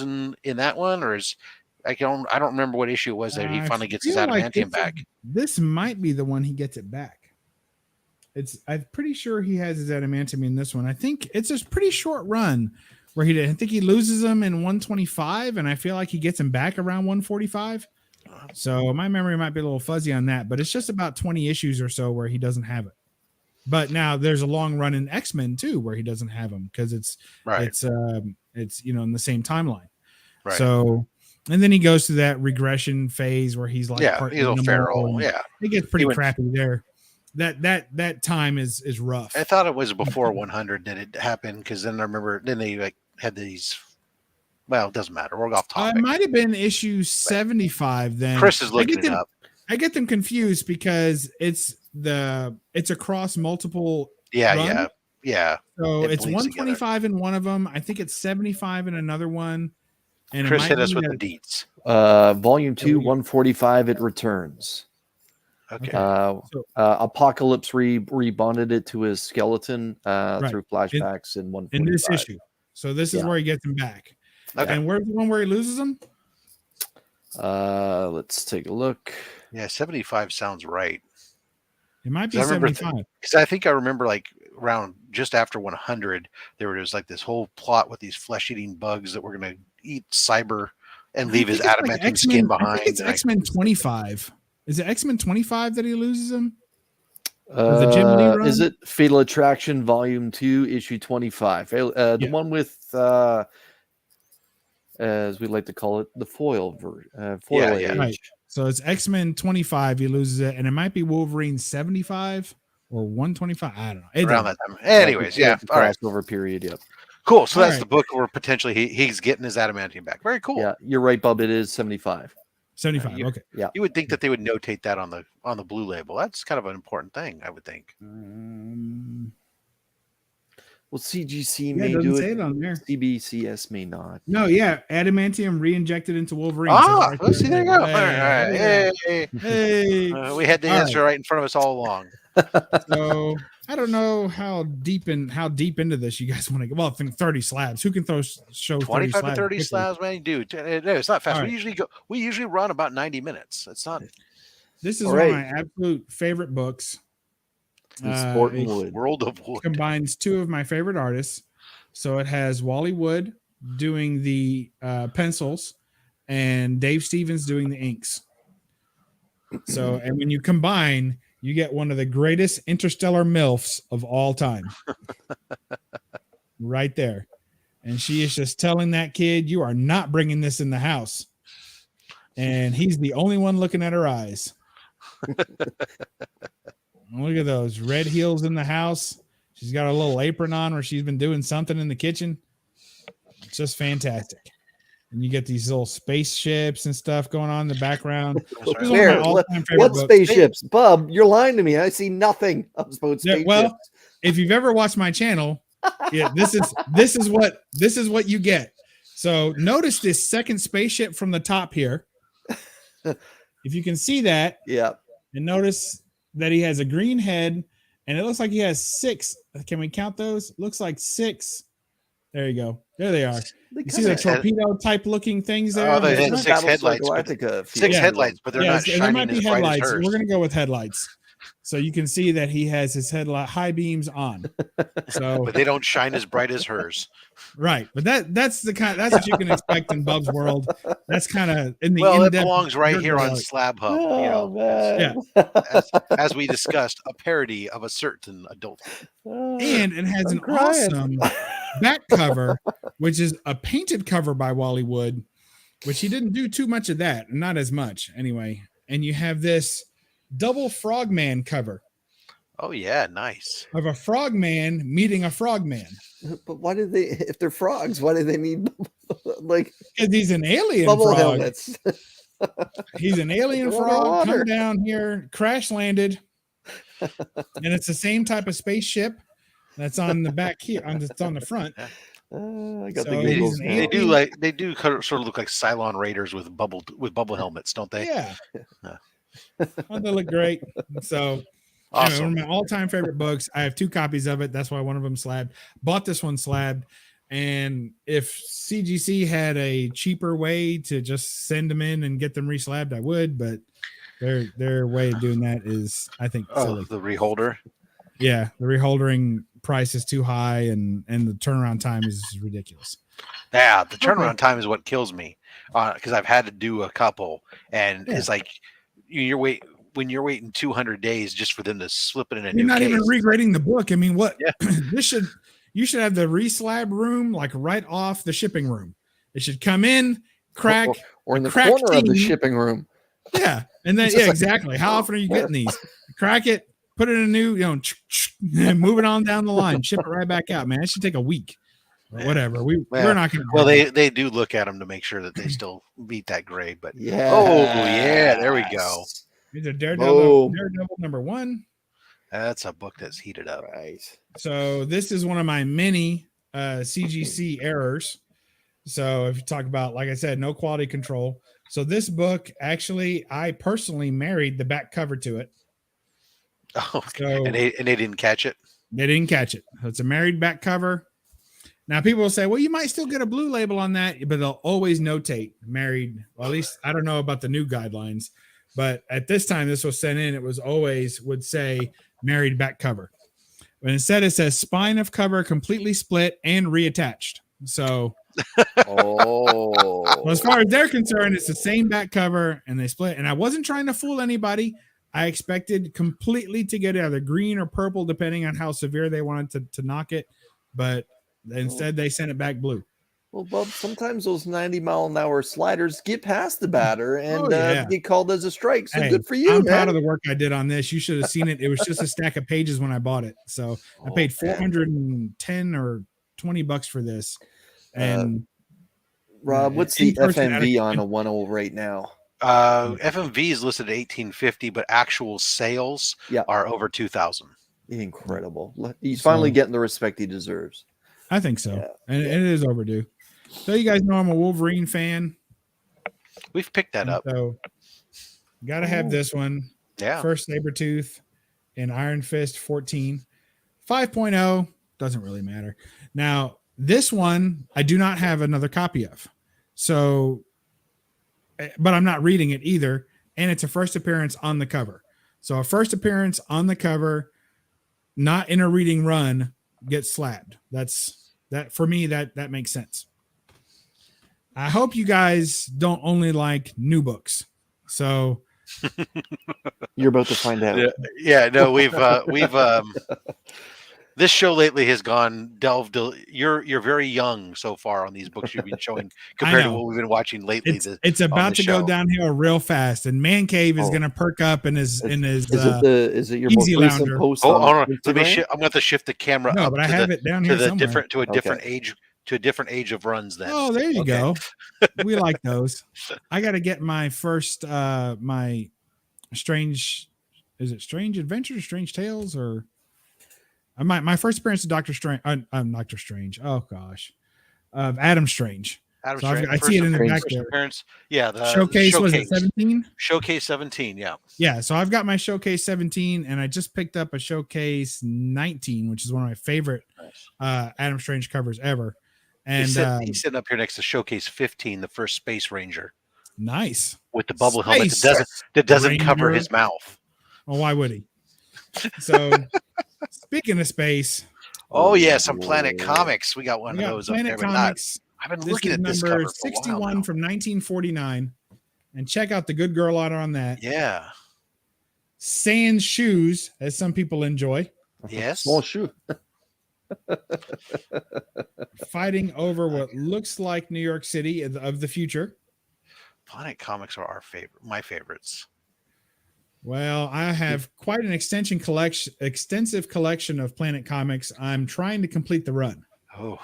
in that one, or is I don't remember what issue it was that he finally gets his adamantium back. This might be the one he gets it back. I'm pretty sure he has his adamantium in this one. I think it's a pretty short run where I think he loses them in 125, and I feel like he gets him back around 145. So my memory might be a little fuzzy on that, but it's just about 20 issues or so where he doesn't have it. But now there's a long run in X-Men too, where he doesn't have them because it's in the same timeline. Right. So, and then he goes through that regression phase where he's like, part he's a animal, feral. and Yeah, it gets pretty crappy there. That time is rough. I thought it was before 100 that it happened, because then I remember they like had these. Well, it doesn't matter. We're off topic. It might have been issue 75 then. Chris is looking it up. I get them confused because it's across multiple. Yeah. So it's 125 together in one of them. I think it's 75 in another one. And Chris hit us with the deets. Volume 2, 145. It returns. Okay. Apocalypse rebonded it to his skeleton through flashbacks in 145. In this issue. So this is where he gets him back. Okay. And where's the one where he loses them? Let's take a look. Yeah, 75 sounds right. It might be 75. Because I think I remember like around just after 100, there was like this whole plot with these flesh-eating bugs that were going to eat Cyber and leave his adamantium skin behind. I think it's X-Men 25. Is it X-Men 25 that he loses him? Is it Fatal Attraction Volume 2, Issue 25? The one with, as we like to call it, the foil version. Age. Right. So it's X-Men 25. He loses it, and it might be Wolverine 75 or 125. I don't know. Around that time. Anyways, all right. Crossover period. Yep. Cool. So that's the book where potentially he's getting his adamantium back. Very cool. Yeah, you're right, Bub. It is 75. 75. Okay. Yeah. You would think that they would notate that on the blue label. That's kind of an important thing, I would think. Well, CGC may do it on there. CBCS may not. No, adamantium re-injected into Wolverine. Let's see. There you go. Hey. We had the answer right in front of us all along. So I don't know how deep into this you guys want to go. Well, I think 30 slabs. Who can show 25 to 30 slabs, man? Dude, it's not fast. Right. We usually run about 90 minutes. It's not. This is one of my absolute favorite books. World of Wood combines two of my favorite artists. So it has Wally Wood doing the pencils and Dave Stevens doing the inks. So, and when you combine, you get one of the greatest interstellar MILFs of all time. Right there. And she is just telling that kid, you are not bringing this in the house. And he's the only one looking at her eyes. Look at those red heels in the house. She's got a little apron on where she's been doing something in the kitchen. It's just fantastic. And you get these little spaceships and stuff going on in the background. What spaceships? Bub, you're lying to me. I see nothing about spaceships. Well, if you've ever watched my channel, this is what you get. So notice this second spaceship from the top here. If you can see that, and notice that he has a green head, and it looks like he has 6. Can we count those? Looks like 6. There you go. There they are. You see the torpedo type looking things there? Oh, they had 6 headlights. Headlights, but they're not shining. There might be headlights. We're going to go with headlights. So you can see that he has his high beams on. So, but they don't shine as bright as hers. Right, but that's what you can expect in Bub's world. That's kind of in the it belongs right here on SlabHub. As we discussed, a parody of a certain adult, and it has an awesome back cover, which is a painted cover by Wally Wood, which he didn't do too much of that, not as much anyway. And you have this double Frogman cover. Oh yeah, nice. Of a frogman meeting a frogman. But why did they? If they're frogs, why do they need like? Because he's an alien bubble frog. Helmets. He's an alien frog. Come down here, crash landed, and it's the same type of spaceship that's on the back here. It's on the front. I got So the they do sort of look like Cylon Raiders with bubble helmets, don't they? Yeah. Oh, they look great. So awesome. Anyway, one of my all-time favorite books. I have 2 copies of it. That's why one of them slabbed. Bought this one slabbed. And if CGC had a cheaper way to just send them in and get them reslabbed, I would. But their way of doing that is, I think, silly. The reholder. Yeah, the reholdering price is too high, and the turnaround time is ridiculous. Yeah, the turnaround time is what kills me, because I've had to do a couple, and it's like you're when you're waiting 200 days just for them to slip it in a You're new not case. even regrading the book. I mean, what? Yeah. You should have the reslab room like right off the shipping room. It should come in, crack, or in the crack corner of the seam. shipping room. Yeah, and then It's just like- exactly. How often are you getting these? Crack it, put it in a new, and move it on down the line, ship it right back out. Man, it should take a week or whatever. We're not going to. Well, they do look at them to make sure that they still meet that grade. But Yeah. oh yeah, there we go. These are Daredevil Boom. #1. That's a book that's heated up. Right. So this is one of my many CGC errors. So if you talk about, like I said, no quality control. So this book, actually, I personally married the back cover to it. Oh, So and they didn't catch it. they didn't catch it. So it's a married back cover. Now people will say, well, you might still get a blue label on that, but they'll always notate married. Well, at least I don't know about the new guidelines, but at this time this was sent in, it was always would say married back cover. But instead it says spine of cover completely split and reattached. So Oh. well, as far as they're concerned, it's the same back cover and they split. And I wasn't trying to fool anybody. I expected completely to get either green or purple, depending on how severe they wanted to knock it. But instead, they sent it back blue. Well, Bub, sometimes those 90-mile-an-hour sliders get past the batter and yeah. get called as a strike. So Hey, good for you, I'm man. proud of the work I did on this. You should have seen it. It was just a stack of pages when I bought it. So I paid $410 or $20 for this. And Rob, what's the FMV on a 1.0 right now? FMV is listed at 1850, but actual sales are over 2,000. Incredible. He's finally getting the respect he deserves. I think so. Yeah. And it is overdue. So you guys know I'm a Wolverine fan. We've picked that up. So got to have this one. Yeah. First Sabretooth and Iron Fist 14. 5.0 doesn't really matter. Now, this one I do not have another copy of. So, but I'm not reading it either. And it's a first appearance on the cover. So a first appearance on the cover, not in a reading run, gets slabbed. That's that for me, that makes sense. I hope you guys don't only like new books. So You're about to find out. Yeah, no, we've this show lately has gone you're very young so far on these books you've been showing compared to what we've been watching lately. It's about to go downhill real fast, and Man Cave is going to perk up in his. Is it your Easy most recent Lounder. post? Hold on. Instagram? Let me I'm going to shift the camera No, up but I have it down here somewhere. to a different age of runs. Then Oh, there you go. We like those. I got to get my first my strange. Is it Strange Adventures, Strange Tales, or my first appearance of Doctor Strange? I'm Doctor Strange. Oh gosh, of Adam Strange. Adam So Strange, I see it in the back first there. appearance. Yeah, the Showcase was it 17? Showcase 17. Yeah. Yeah, so I've got my Showcase 17, and I just picked up a Showcase 19, which is one of my favorite Adam Strange covers ever. And he's sitting up here next to Showcase 15, the first Space Ranger, nice with the bubble helmet Space that doesn't Ranger. cover his mouth. Well, why would he? So, speaking of space, Oh yeah, some Planet Comics. We got one we of got those up Planet there. Comics. I've been This looking is at this number cover for a 61 while now. from 1949, and check out the good girl art on that. Yeah. Sans shoes, as some people enjoy, Yes. Small shoe. fighting over what looks like New York City of the future. Planet Comics are my favorites. Well, I have quite an extensive collection of Planet Comics. I'm trying to complete the run. Oh.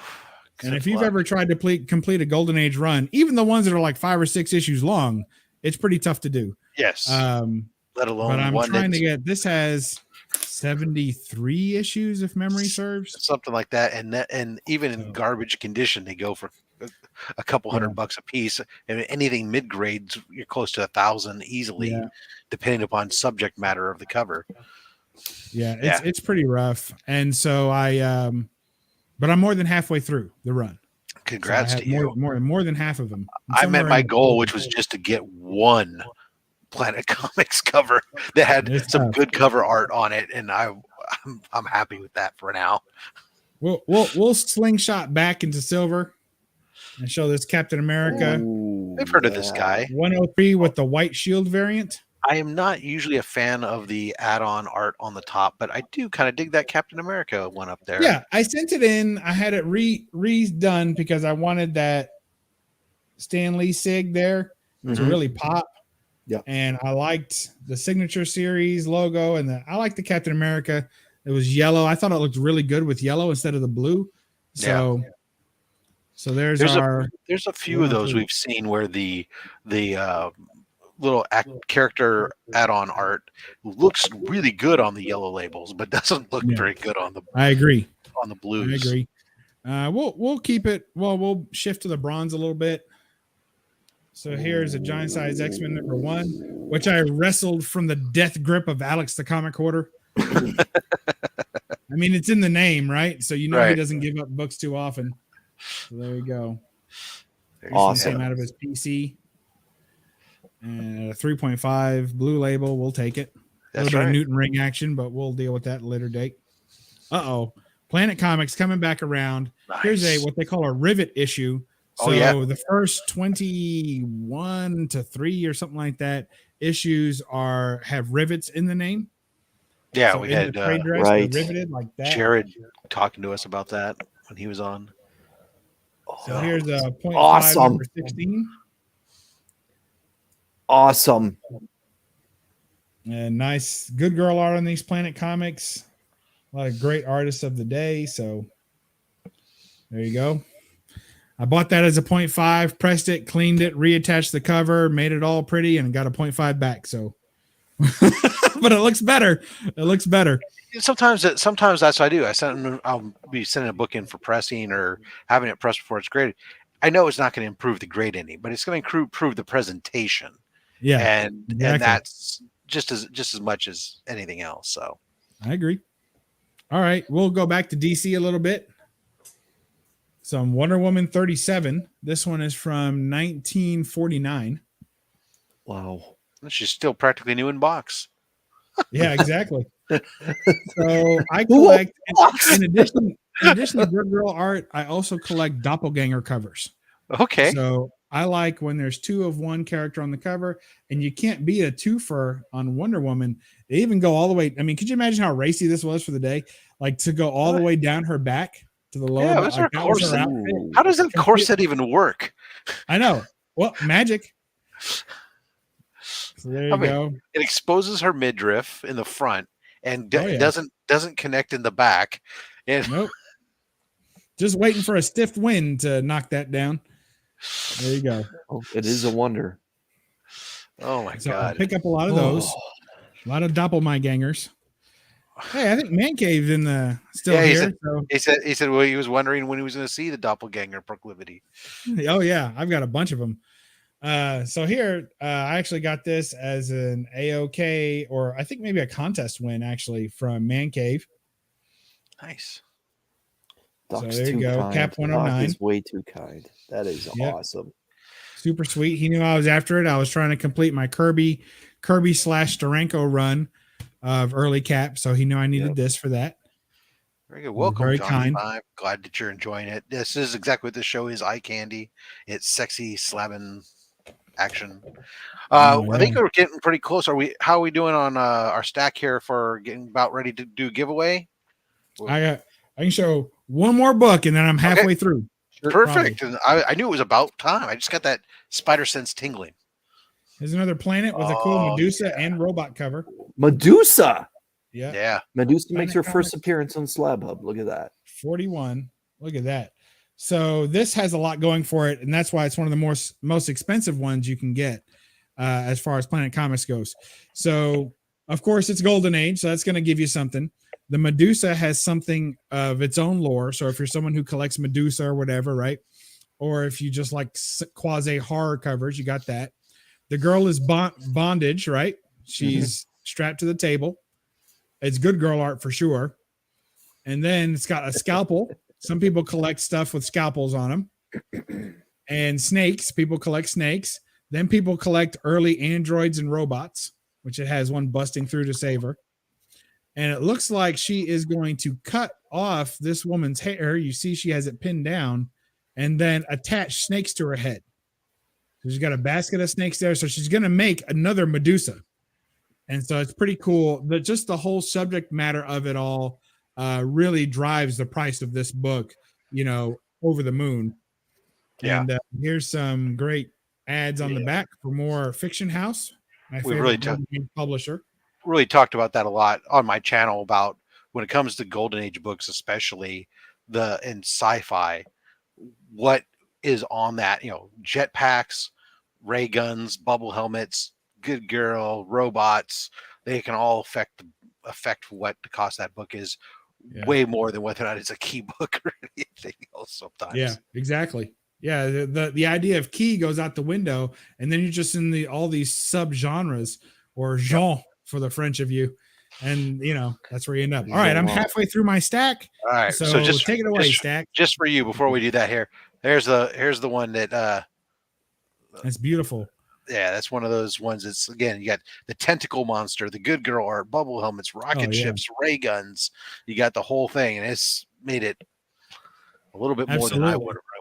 And if you've ever tried to complete a Golden Age run, even the ones that are like 5 or 6 issues long, it's pretty tough to do. Yes. Let alone but I'm one trying to get this has 73 issues if memory serves. something like that, and even in garbage condition, they go for a couple $100 a piece. And anything mid grades, you're close to 1,000 easily, depending upon subject matter of the cover. It's pretty rough. And so but I'm more than halfway through the run. Congrats so to you. More than half of them. I met my goal, which was just to get one Planet Comics cover that had some good cover art on it, and I'm happy with that for now. We'll slingshot back into silver and show this Captain America. Ooh, I've heard of this guy. 103 with the white shield variant. I am not usually a fan of the add-on art on the top, but I do kind of dig that Captain America one up there. Yeah, I sent it in. I had it redone because I wanted that Stan Lee sig there to Mhm. really pop. Yeah. And I liked the signature series logo, and I liked the Captain America. It was yellow. I thought it looked really good with yellow instead of the blue. So, so there's There's our. There's a few of those we've seen where the little character add-on art looks really good on the yellow labels, but doesn't look very good on the I agree. on the blues. I agree. We'll keep it. Well, we'll shift to the bronze a little bit. So here's a giant size X-Men #1, which I wrestled from the death grip of Alex the Comic Hoarder. I mean, it's in the name, right? So you know he doesn't give up books too often. So there you go. Awesome. Came out of his PC. And a 3.5 blue label. We'll take it. A little bit of Newton ring action, but we'll deal with that at a later date. Planet Comics coming back around. Nice. Here's what they call a rivet issue. So the first 21 to 3 or something like that issues have rivets in the name. Yeah, so we had riveted like that. Jared talking to us about that when he was on. So here's a 0.5 awesome. number 16. Awesome. And nice, good girl art on these Planet Comics. A lot of great artists of the day. So there you go. I bought that as a 0.5, pressed it, cleaned it, reattached the cover, made it all pretty, and got a 0.5 back. So, but it looks better. It looks better. Sometimes that's what I do. I'll be sending a book in for pressing or having it pressed before it's graded. I know it's not going to improve the grade any, but it's going to improve the presentation. Yeah, and that's just as much as anything else. So I agree. All right, we'll go back to DC a little bit. Some Wonder Woman 37. This one is from 1949. Wow. She's still practically new in box. Yeah, exactly. So I collect, in addition to good girl art, I also collect doppelganger covers. Okay. So I like when there's two of one character on the cover, and you can't beat a twofer on Wonder Woman. They even go all the way. I mean, could you imagine how racy this was for the day? Like to go all the way down her back to the lower. Yeah, back, like her corset. How does that corset even work? I know. Well, magic. So there you go. It exposes her midriff in the front and doesn't connect in the back. And nope. Just waiting for a stiff wind to knock that down. There you go. Oh, it is a wonder. Oh my God. I pick up a lot of those. A lot of doppelgangers. Hey, I think Man Cave's in the still here. He said well, he was wondering when he was going to see the doppelganger proclivity. Oh yeah, I've got a bunch of them. So here, I actually got this as an AOK, or I think maybe a contest win actually from Man Cave. Nice. Doc's so there you go. Kind. Cap 109. Doc is way too kind. That is awesome. Super sweet. He knew I was after it. I was trying to complete my Kirby / Steranko run of early Cap, so he knew I needed this for that. Very good. Welcome, very Johnny. kind. I'm glad that you're enjoying it. This is exactly what this show is. Eye candy. It's sexy slabbing action. I think we're getting pretty close. How are we doing on our stack here for getting about ready to do giveaway? I can show one more book and then I'm halfway through. Perfect. And I knew it was about time. I just got that spider sense tingling. There's another planet with a cool Medusa and robot cover. Medusa. Yeah. Medusa makes her first appearance on SlabHub. Look at that. 41. Look at that. So this has a lot going for it, and that's why it's one of the most expensive ones you can get as far as Planet Comics goes. So, of course, it's Golden Age, so that's going to give you something. The Medusa has something of its own lore. So if you're someone who collects Medusa or whatever, right? Or if you just like quasi-horror covers, you got that. The girl is bondage, right? She's strapped to the table. It's good girl art for sure. And then it's got a scalpel. Some people collect stuff with scalpels on them. And snakes. People collect snakes. Then people collect early androids and robots, which it has one busting through to save her. And it looks like she is going to cut off this woman's hair. You see she has it pinned down and then attach snakes to her head. So she's got a basket of snakes there. So she's going to make another Medusa. And so it's pretty cool. But just the whole subject matter of it all really drives the price of this book, over the moon. Yeah. And here's some great ads on the back for more Fiction House, my We've favorite really publisher. Really talked about that a lot on my channel about when it comes to Golden Age books, especially in sci-fi, what is on that, jetpacks, ray guns, bubble helmets, good girl, robots, they can all affect what the cost of that book is way more than whether or not it's a key book or anything else sometimes. Yeah, exactly. Yeah, the idea of key goes out the window, and then you're just in all these subgenres or genre for the French of you, and that's where you end up. All right, I'm halfway through my stack. All right, so just take it away, Stack. Just for you, before we do that, here's the one that that's beautiful. Yeah, that's one of those ones. It's again, you got the tentacle monster, the good girl art, bubble helmets, rocket ships, ray guns. You got the whole thing, and it's made it a little bit more than I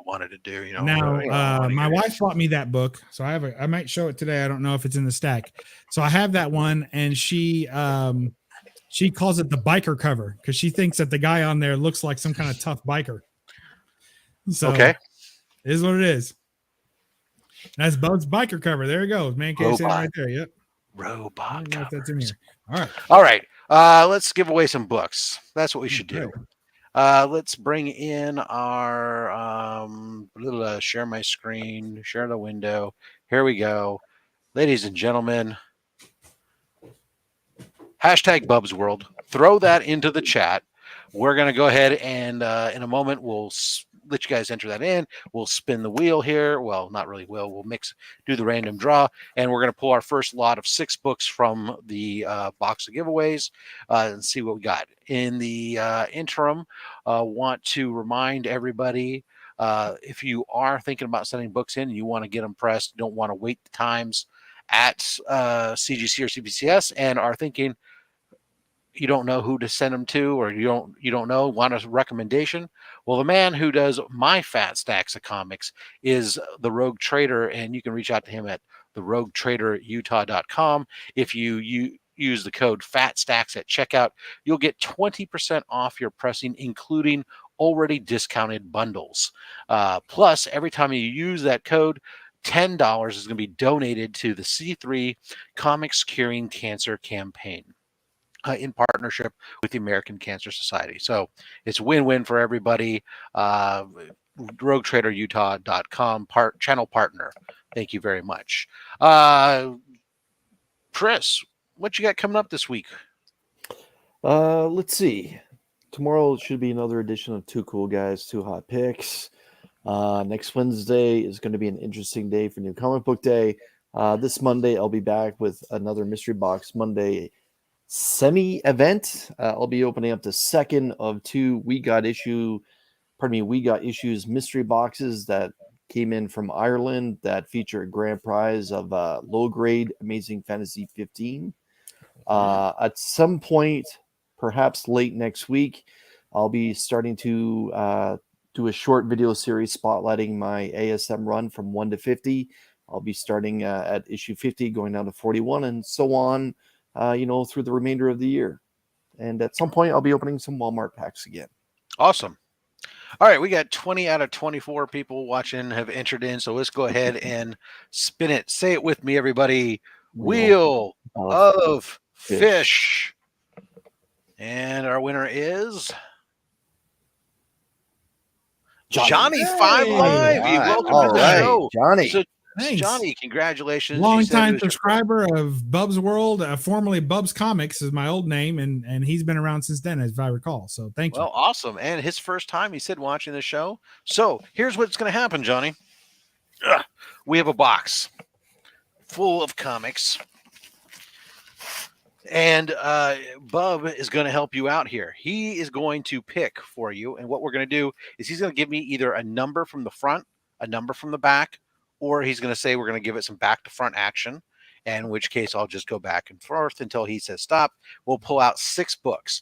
wanted to do. Now, my wife bought me that book, so I might show it today. I don't know if it's in the stack. So I have that one, and she calls it the biker cover because she thinks that the guy on there looks like some kind of tough biker. So it is what it is. That's Bub's biker cover. There it goes. Man cave right there. Yep. Robot covers. That's in here. All right. Let's give away some books. That's what we should do. Let's bring in our share my screen, share the window. Here we go. Ladies and gentlemen, hashtag Bub's World. Throw that into the chat. We're going to go ahead and in a moment, we'll let you guys enter that in. We'll spin the wheel here. Well, not really will. We'll do the random draw, and we're going to pull our first lot of 6 books from the box of giveaways and see what we got. In the interim, want to remind everybody, if you are thinking about sending books in and you want to get them pressed, don't want to wait the times at CGC or CBCS, and are thinking you don't know who to send them to, or you don't know, want a recommendation. Well, the man who does my fat stacks of comics is the Rogue Trader, and you can reach out to him at theroguetraderutah.com. If you use the code FATSTACKS at checkout, you'll get 20% off your pressing, including already discounted bundles. Plus, every time you use that code, $10 is going to be donated to the C3 Comics Curing Cancer campaign, in partnership with the American Cancer Society. So it's win-win for everybody. RogueTraderUtah.com, channel partner. Thank you very much. Chris, what you got coming up this week? Let's see. Tomorrow should be another edition of Two Cool Guys, Two Hot Picks. Next Wednesday is going to be an interesting day for New Comic Book Day. This Monday, I'll be back with another Mystery Box Monday semi-event. I'll be opening up the second of 2 We Got Issues mystery boxes that came in from Ireland that feature a grand prize of low-grade Amazing Fantasy 15. At some point, perhaps late next week, I'll be starting to do a short video series spotlighting my ASM run from 1 to 50. I'll be starting at issue 50, going down to 41, and so on. Through the remainder of the year. And at some point, I'll be opening some Walmart packs again. Awesome. All right, we got 20 out of 24 people watching have entered in, so let's go ahead and spin it. Say it with me, everybody. Wheel of Fish. And our winner is Johnny 5 Live. Welcome to the show. Johnny. So, Johnny, congratulations. Long-time subscriber of Bub's World, formerly Bub's Comics is my old name, and he's been around since then, as I recall. So thank you. Well, awesome. And his first time, he said, watching the show. So here's what's going to happen, Johnny. We have a box full of comics. And Bub is going to help you out here. He is going to pick for you. And what we're going to do is he's going to give me either a number from the front, a number from the back, or he's going to say we're going to give it some back to front action, in which case I'll just go back and forth until he says stop. We'll pull out 6 books.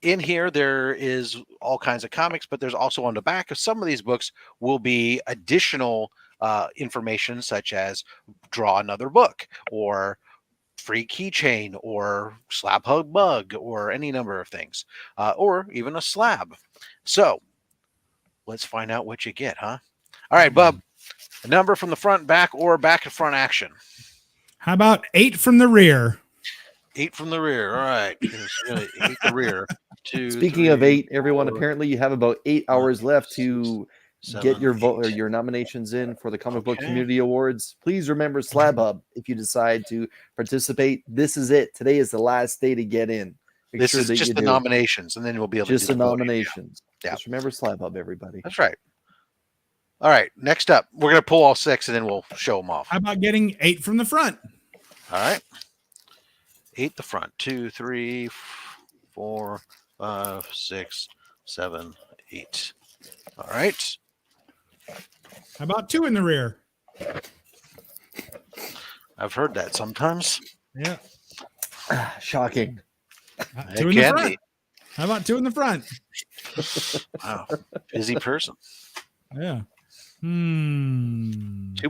In here, there is all kinds of comics, but there's also on the back of some of these books will be additional information, such as draw another book or free keychain or SlabHub mug or any number of things, or even a slab. So let's find out what you get, huh? All right, Bub, a number from the front, back, or back and front action. How about 8 from the rear? 8 from the rear. All right. 8 the rear. 2, Speaking 3, of 8, everyone, 4, apparently you have about 8 hours left to 7, get your vote or 8. your nominations in for the Comic Book Okay. Community Awards. Please remember SlabHub if you decide to participate. This is it. Today is the last day to get in. Make This sure is that just you the do. nominations, and then we'll be able Just to the do the voting. nominations. Yeah. Just remember SlabHub, everybody. That's right. All right. Next up, we're going to pull all 6, and then we'll show them off. How about getting 8 from the front? All right. 8 the front. 2, 3, 4, 5, 6, 7, 8. All right. How about 2 in the rear? I've heard that sometimes. Yeah. Shocking. 2 It in the can front. be. How about 2 in the front? Wow. Busy person. Yeah. 2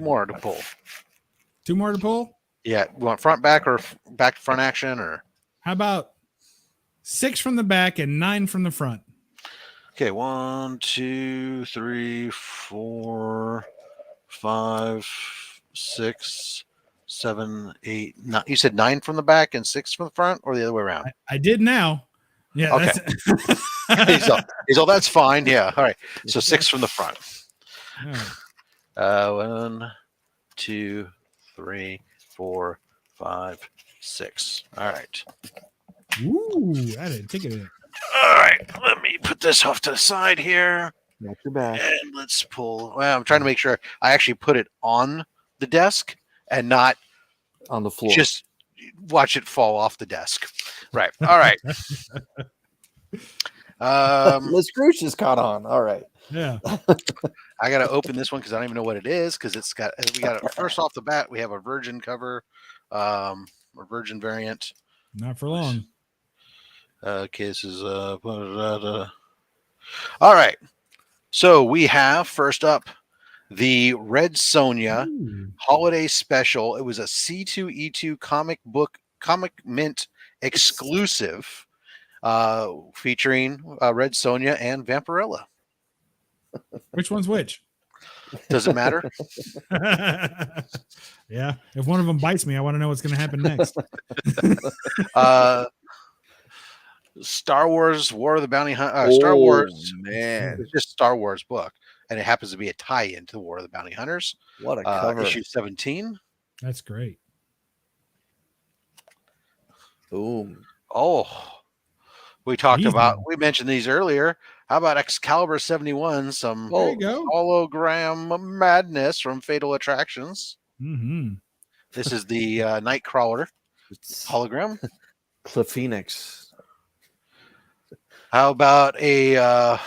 more to pull. 2 more to pull? Yeah. You want front, back, or back to front action, or? How about 6 from the back and 9 from the front? Okay, 1, 2, 3, 4, 5, 6, 7, 8, 9. You said 9 from the back and 6 from the front, or the other way around? I did now. Yeah. Okay. He's all, that's fine. Yeah. All right. So 6 from the front. Yeah. 1, 2, 3, 4, 5, 6. All right. Ooh, I didn't think of it. All right. Let me put this off to the side here. Got your back. And let's pull. Well, I'm trying to make sure I actually put it on the desk and not On the floor. just watch it fall off the desk. Right. All right. The screw just caught on. All right. Yeah. I got to open this one because I don't even know what it is, because we got it first off the bat. We have a virgin cover, or virgin variant. Not for long. Okay, this is all right. So we have first up the Red Sonja Ooh. Holiday Special. It was a C2E2 comic mint exclusive, featuring Red Sonja and Vampirella. Which one's which? Does it matter? Yeah. If one of them bites me, I want to know what's going to happen next. Star Wars War of the Bounty Hunter. Star Wars, man. it's just Star Wars book, and it happens to be a tie-in to War of the Bounty Hunters. What a cover. Issue 17. That's great. Boom. Oh, we mentioned these earlier. How about Excalibur 71? Some There you go. hologram madness from Fatal Attractions. Mm-hmm. This is the Nightcrawler It's hologram. Cliff Phoenix. How about a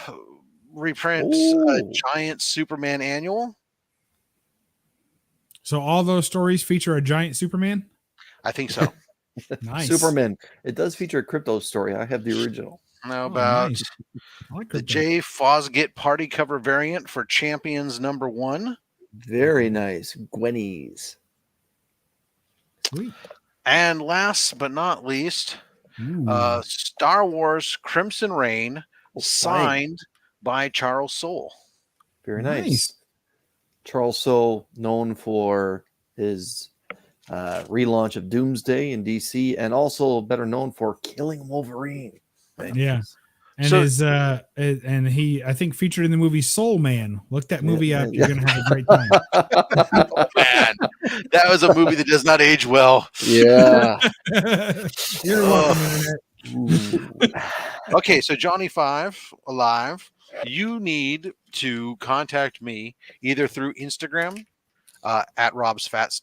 reprint, Ooh. giant Superman annual? So all those stories feature a giant Superman? I think so. Nice. Superman. It does feature a crypto story. I have the original. How Oh, about nice. I like the crypto. J. Fosgit party cover variant for Champions #1? Very nice. Gwennies. Sweet. And last but not least, Ooh. Star Wars Crimson Reign, signed by Charles Soule. Very nice. Nice. Charles Soule, known for his relaunch of Doomsday in DC, and also better known for killing Wolverine. Yeah. And So- and he, I think, featured in the movie Soul Man. Look that movie Yeah, up. yeah. You're gonna have a great time. Oh, man, that was a movie that does not age well. Yeah. You're welcome, Internet. Okay, so Johnny 5 Alive, you need to contact me either through Instagram at Rob's Fat,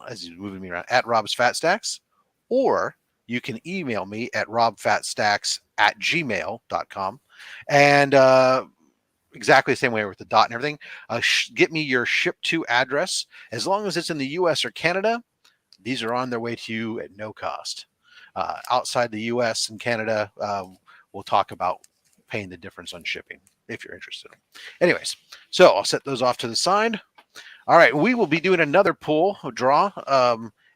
as he's moving me around, at Rob's Fat Stacks, or you can email me at robfatstacks@gmail.com, and exactly the same way with the dot and everything. Get me your ship to address. As long as it's in the US or Canada, these are on their way to you at no cost. Outside the US and Canada, we'll talk about paying the difference on shipping if you're interested. Anyways, so I'll set those off to the side. All right, we will be doing another draw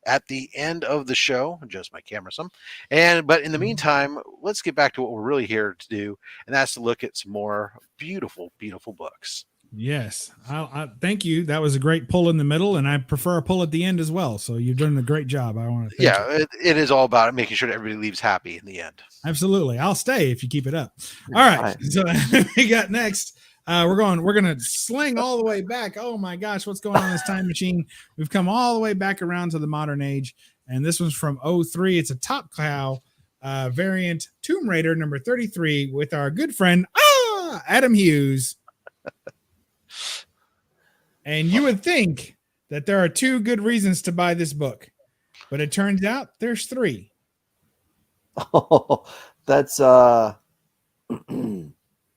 at the end of the show. Adjust my camera some. But in the meantime, let's get back to what we're really here to do, and that's to look at some more beautiful, beautiful books. Yes, I thank you. That was a great pull in the middle, and I prefer a pull at the end as well. So you've done a great job. I want to thank you. It is all about making sure that everybody leaves happy in the end. Absolutely, I'll stay if you keep it up. All right, so we got next. We're gonna sling all the way back. Oh my gosh, what's going on in this time machine? We've come all the way back around to the modern age, and this one's from 03. It's a Top Cow variant Tomb Raider number 33 with our good friend Adam Hughes. And you would think that there are 2 good reasons to buy this book, but it turns out there's 3. Oh, that's well,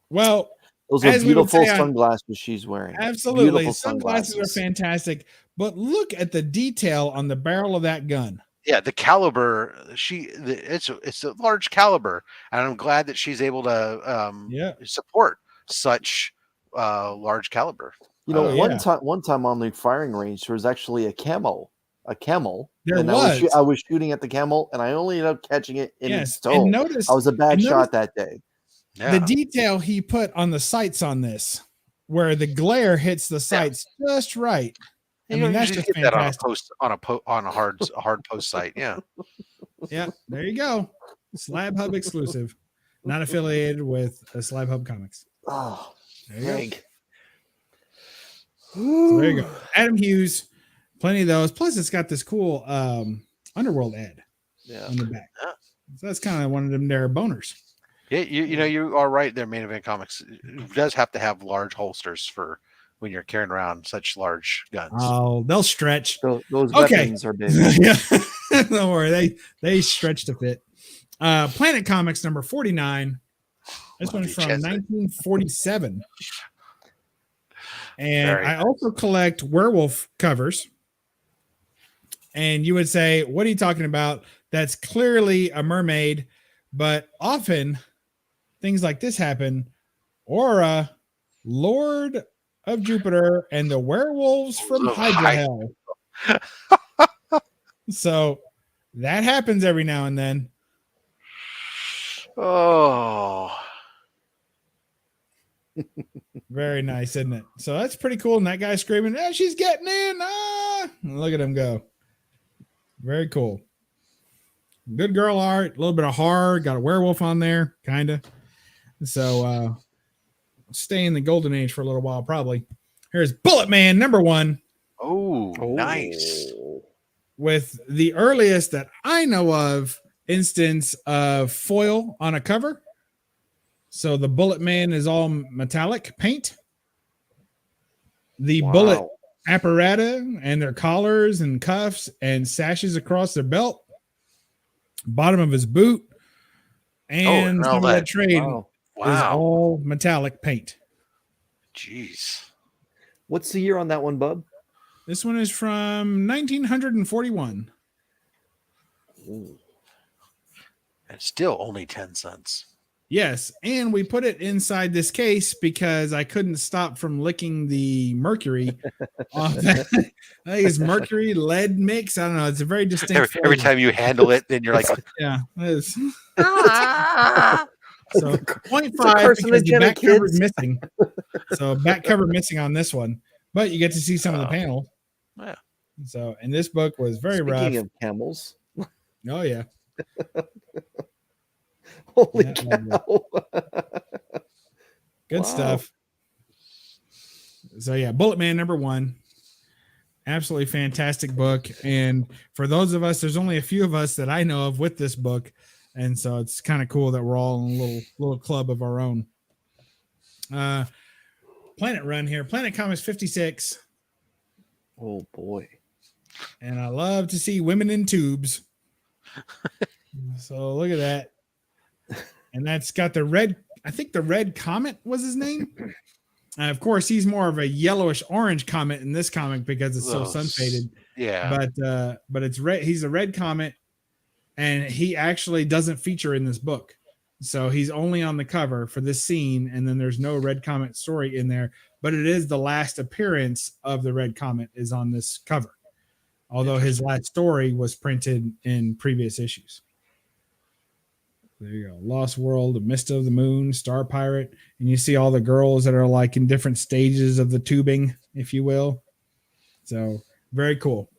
those are beautiful sunglasses she's wearing. Absolutely, Beautiful sunglasses are fantastic. But look at the detail on the barrel of that gun. Yeah, the caliber. It's a large caliber, and I'm glad that she's able to support such large caliber. You know, one time on the firing range, there was actually a camel. There and was. I was shooting at the camel, and I only ended up catching it in its toe. And notice, I was a bad shot that day. Yeah. The detail he put on the sights on this, where the glare hits the sights just right. I mean, that's just fantastic. That on a hard post site. Yeah. Yeah. There you go. SlabHub exclusive, not affiliated with SlabHub Comics. Oh, there you go. So there you go. Adam Hughes, plenty of those. Plus, it's got this cool Underworld ad on the back. Yeah. So that's kind of one of them there boners. Yeah, you are right there. Main Event Comics does have to have large holsters for when you're carrying around such large guns. Oh, they'll stretch. Those weapons are big. Yeah. Don't worry, they stretch to fit. Planet Comics number 49. This one's from 1947. And I also collect werewolf covers. And you would say, what are you talking about? That's clearly a mermaid, but often things like this happen. Aura, Lord of Jupiter, and the werewolves from Hydra Hell. So that happens every now and then. Oh. Very nice, isn't it? So that's pretty cool. And that guy screaming, she's getting in. Look at him go. Very cool. Good girl art, a little bit of horror, got a werewolf on there, kind of. So stay in the golden age for a little while, probably. Here's Bullet Man number 1. Oh, nice. With the earliest that I know of instance of foil on a cover. So the Bullet Man is all metallic paint. The bullet apparatus and their collars and cuffs and sashes across their belt, bottom of his boot, and some of that trade is all metallic paint. Jeez. What's the year on that one, bub? This one is from 1941. Ooh. And still only 10 cents. Yes, and we put it inside this case because I couldn't stop from licking the mercury off that. I think it's mercury lead mix. I don't know. It's a very distinct. Every time you handle it, then you're like, yeah, it is. So 0.5 because the back cover is missing. So back cover missing on this one, but you get to see some of the panel. Yeah. So, and this book was very rough. Speaking of camels. Oh yeah. Holy cow. Good stuff. So yeah, Bullet Man number 1. Absolutely fantastic book. And for those of us, there's only a few of us that I know of with this book. And so it's kind of cool that we're all in a little club of our own. Planet Run here. Planet Comics 56. Oh boy. And I love to see women in tubes. So look at that. And that's got the red, I think the Red Comet was his name. Of course, he's more of a yellowish orange comet in this comic because it's so sun faded. Yeah. But it's red. He's a red comet, and he actually doesn't feature in this book. So he's only on the cover for this scene, and then there's no Red Comet story in there. But it is the last appearance of the Red Comet is on this cover. although his last story was printed in previous issues. There you go. Lost World, Mist of the Moon, Star Pirate. And you see all the girls that are like in different stages of the tubing, if you will. So very cool.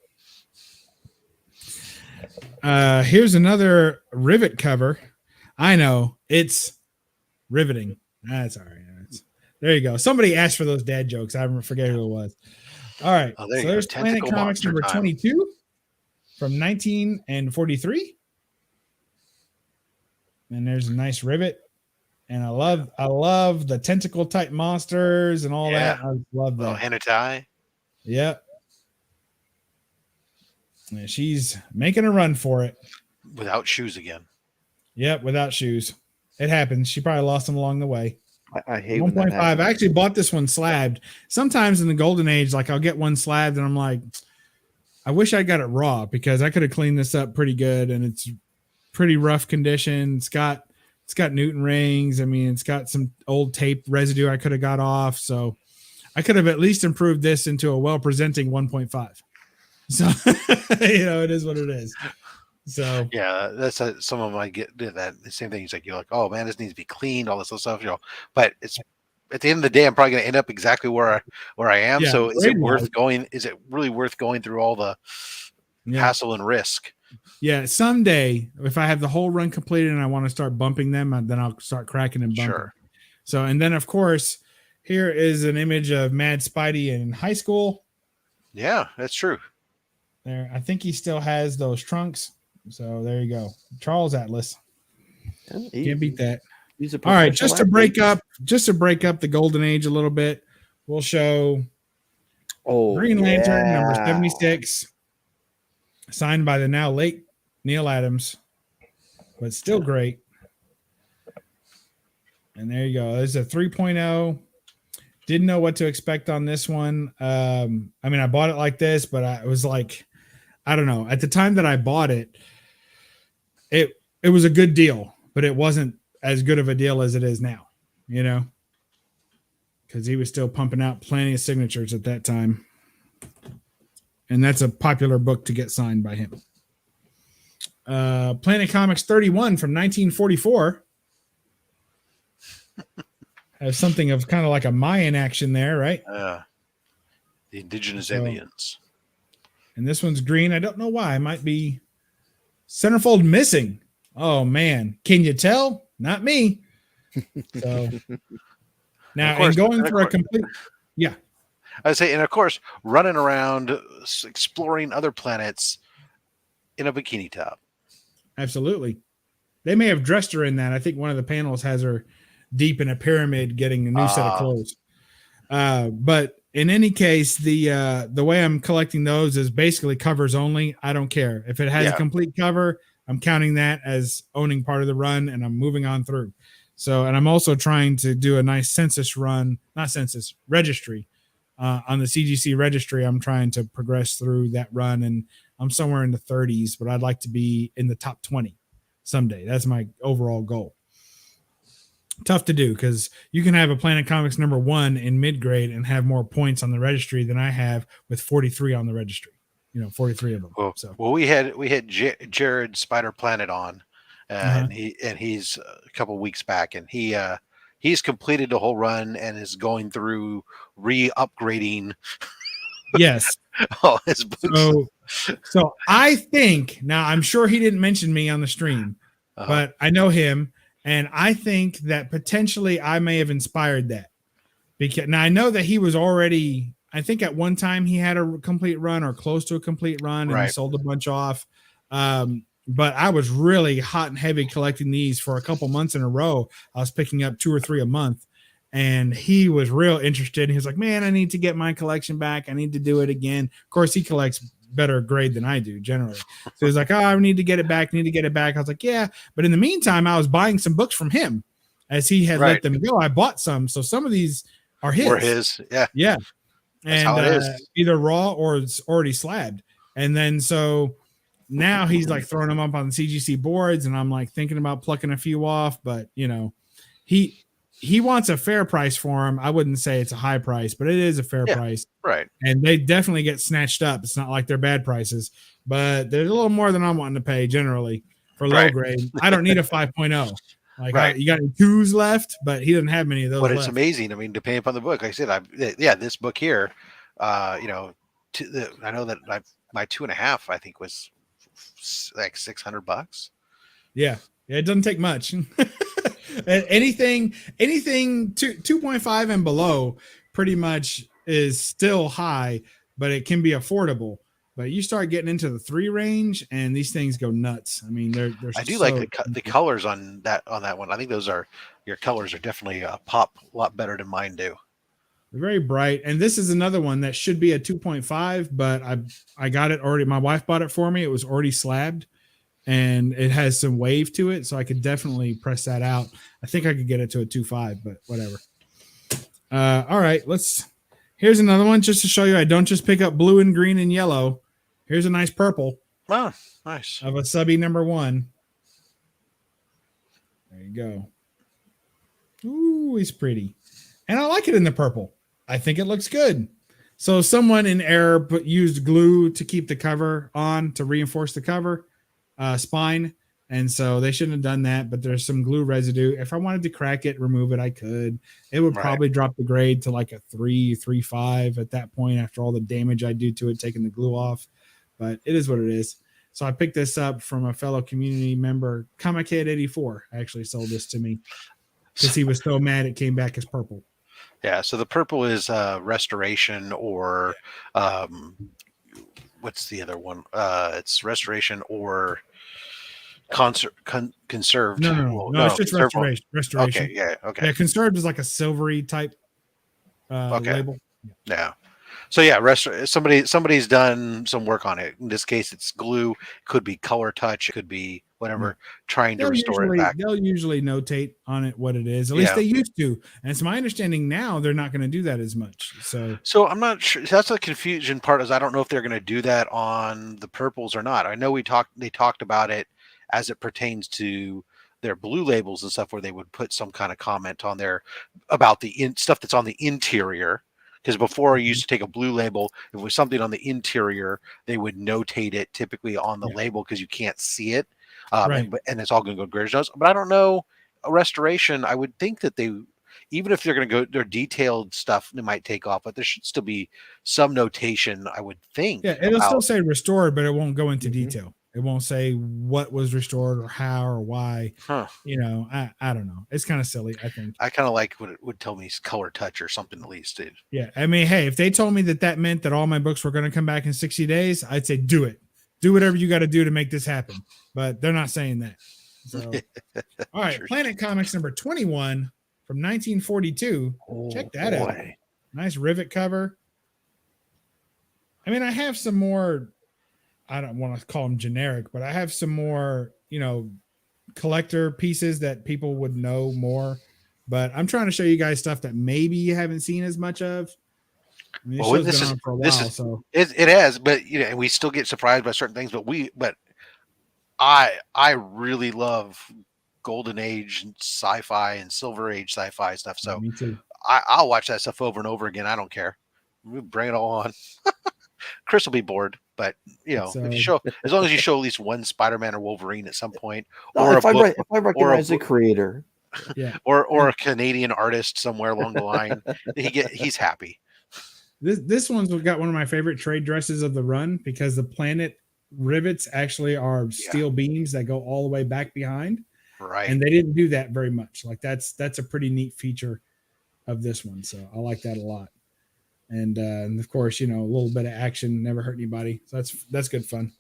Here's another Rivet cover. I know, it's riveting. That's all right. There you go. Somebody asked for those dad jokes. I forget who it was. All right. Oh, So there's Planet Comics number 22 from 1943. And there's a nice rivet. And I love the tentacle type monsters and all that. I love that. Hanatai. Yep. And she's making a run for it. Without shoes again. Yep, without shoes. It happens. She probably lost them along the way. I hate 1.5. I actually bought this one slabbed. Sometimes in the golden age, like I'll get one slabbed and I'm like, I wish I got it raw because I could have cleaned this up pretty good, and it's pretty rough condition. It's got Newton rings. I mean, it's got some old tape residue I could have got off. So I could have at least improved this into a well-presenting 1.5. So, it is what it is. So yeah, that's some of them I get that the same thing. It's like you're like, oh man, this needs to be cleaned, all this other stuff, But it's at the end of the day, I'm probably going to end up exactly where I am. Yeah, so is it worth going? Is it really worth going through all the hassle and risk? Yeah, someday if I have the whole run completed and I want to start bumping them, then I'll start cracking and bumping. Sure. So, and then of course, here is an image of Mad Spidey in high school. Yeah, that's true. There, I think he still has those trunks. So there you go, Charles Atlas. Can't beat that. All right, just to break up the golden age a little bit, we'll show Green Lantern number 76, signed by the now late Neil Adams, but still great. And there you go. There's a 3.0. Didn't know what to expect on this one. I mean, I bought it like this, but I was like, I don't know. At the time that I bought it, it was a good deal, but it wasn't as good of a deal as it is now, because he was still pumping out plenty of signatures at that time. And that's a popular book to get signed by him. Planet Comics 31 from 1944. Has something of kind of like a Mayan action there, right? The indigenous aliens. And this one's green. I don't know why. It might be centerfold missing. Oh, man. Can you tell? Not me. So now, and going for a complete... Yeah. I'd say, and of course, running around, exploring other planets in a bikini top. Absolutely. They may have dressed her in that. I think one of the panels has her deep in a pyramid getting a new set of clothes. But in any case, the way I'm collecting those is basically covers only. I don't care. If it has a complete cover, I'm counting that as owning part of the run, and I'm moving on through. So, and I'm also trying to do a nice registry. On the CGC registry, I'm trying to progress through that run, and I'm somewhere in the 30s, but I'd like to be in the top 20 someday. That's my overall goal. Tough to do because you can have a Planet Comics number 1 in mid-grade and have more points on the registry than I have with 43 on the registry. 43 of them. Well, we had Jared Spider Planet on, and he's a couple weeks back, and he's completed the whole run and is going through re-upgrading. Yes. All his books. So I think now, I'm sure he didn't mention me on the stream, but I know him, and I think that potentially I may have inspired that, because now I know that he was already. I think at one time he had a complete run or close to a complete run, and he sold a bunch off. But I was really hot and heavy collecting these for a couple months in a row. I was picking up 2 or 3 a month, and he was real interested. He was like, man, I need to get my collection back. I need to do it again. Of course, he collects better grade than I do generally. So he's like, oh, I need to get it back. I was like, yeah. But in the meantime, I was buying some books from him as he had let them go. I bought some. So some of these are his. Or his, yeah. Yeah. That's how it is. Either raw or it's already slabbed. And then so now he's like throwing them up on the CGC boards, and I'm like thinking about plucking a few off, but he he wants a fair price for them. I wouldn't say it's a high price, but it is a fair Yeah. price. Right. And they definitely get snatched up. It's not like they're bad prices, but there's a little more than I'm wanting to pay generally for low Right. grade. I don't need a 5.0. Like, Right. you got any 2s left, but he doesn't have many of those But it's left. amazing. I mean, depending upon the book, like I said, this book here, I know that my 2.5, I think, was like $600. Yeah, it doesn't take much. anything 2.5 and below pretty much is still high, but it can be affordable. But you start getting into the 3 range, and these things go nuts. I mean, they're I do so like the colors on that one. I think your colors are definitely pop a lot better than mine do. They're very bright. And this is another one that should be a 2.5, but I got it already. My wife bought it for me. It was already slabbed, and it has some wave to it, so I could definitely press that out. I think I could get it to a 2.5, but whatever. All right, here's another one just to show you I don't just pick up blue and green and yellow. Here's a nice purple Oh, nice. of a subby number 1. There you go. Ooh, he's pretty. And I like it in the purple. I think it looks good. So someone in error used glue to keep the cover on to reinforce the cover spine. And so they shouldn't have done that, but there's some glue residue. If I wanted to crack it, remove it, I could. It would probably drop the grade to like a 3.5 at that point after all the damage I do to it, taking the glue off. But it is what it is. So I picked this up from a fellow community member, Comic Head 84. Actually sold this to me because he was so mad it came back as purple. Yeah, so the purple is restoration, or what's the other one? It's restoration or conserved. No, it's just conserved. restoration. Okay, yeah, okay. Yeah, conserved is like a silvery type label. Yeah. So yeah, somebody's done some work on it. In this case, it's glue. Could be color touch. It could be whatever. Trying to restore it back. They'll usually notate on it what it is. At least they used to. And it's my understanding now they're not going to do that as much. So I'm not sure. That's the confusion part. Is I don't know if they're going to do that on the purples or not. I know they talked about it as it pertains to their blue labels and stuff, where they would put some kind of comment on there about the stuff that's on the interior. Because before, I used to take a blue label. If it was something on the interior, they would notate it typically on the label because you can't see it. And it's all going to go Graders Notes. But I don't know. A restoration, I would think that even if they're going to go their detailed stuff, they might take off, but there should still be some notation, I would think. Yeah, it'll still say restored, but it won't go into detail. It won't say what was restored or how or why. Huh. I don't know. It's kind of silly, I think. I kind of like what it would tell me is color touch or something at least, dude. Yeah. I mean, hey, if they told me that meant that all my books were going to come back in 60 days, I'd say do it. Do whatever you got to do to make this happen. But they're not saying that. So, all right. Sure. Planet Comics number 21 from 1942. Check that out. Nice rivet cover. I mean, I have some more. I don't want to call them generic, but I have some more, collector pieces that people would know more. But I'm trying to show you guys stuff that maybe you haven't seen as much of. I mean, this show's been on for a while, so it has, but we still get surprised by certain things. But I really love Golden Age sci-fi and Silver Age sci-fi stuff. So me too. I'll watch that stuff over and over again. I don't care. Bring it all on. Chris will be bored, but if you show, as long as you show at least one Spider-Man or Wolverine at some point, or if I recognize the creator, or a Canadian artist somewhere along the line, he's happy. This one's got one of my favorite trade dresses of the run because the planet rivets actually are steel beams that go all the way back behind, right? And they didn't do that very much. Like that's a pretty neat feature of this one, so I like that a lot. And of course, a little bit of action never hurt anybody. So that's good fun.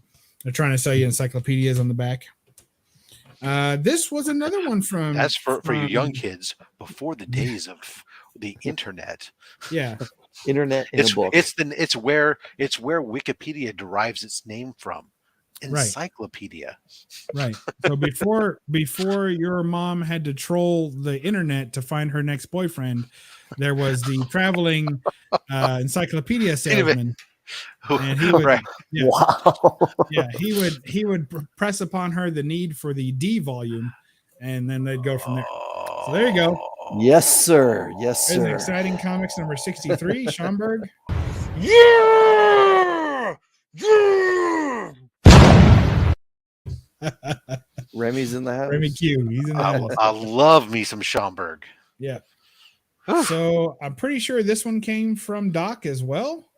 They're trying to sell you encyclopedias on the back. This was another one from. That's for you young kids before the days of the internet. Yeah, internet in a book. It's where Wikipedia derives its name from. Encyclopedia. Right. So before your mom had to troll the internet to find her next boyfriend, there was the traveling encyclopedia salesman. And he would, he would press upon her the need for the D volume, and then they'd go from there. So there you go. Yes, sir. Yes, There's an sir. exciting comics number 63, Schomburg. Yeah! Yeah! Remy's in the house. Remy Q. He's in the house. I love me some Schomburg. Yeah. So I'm pretty sure this one came from Doc as well.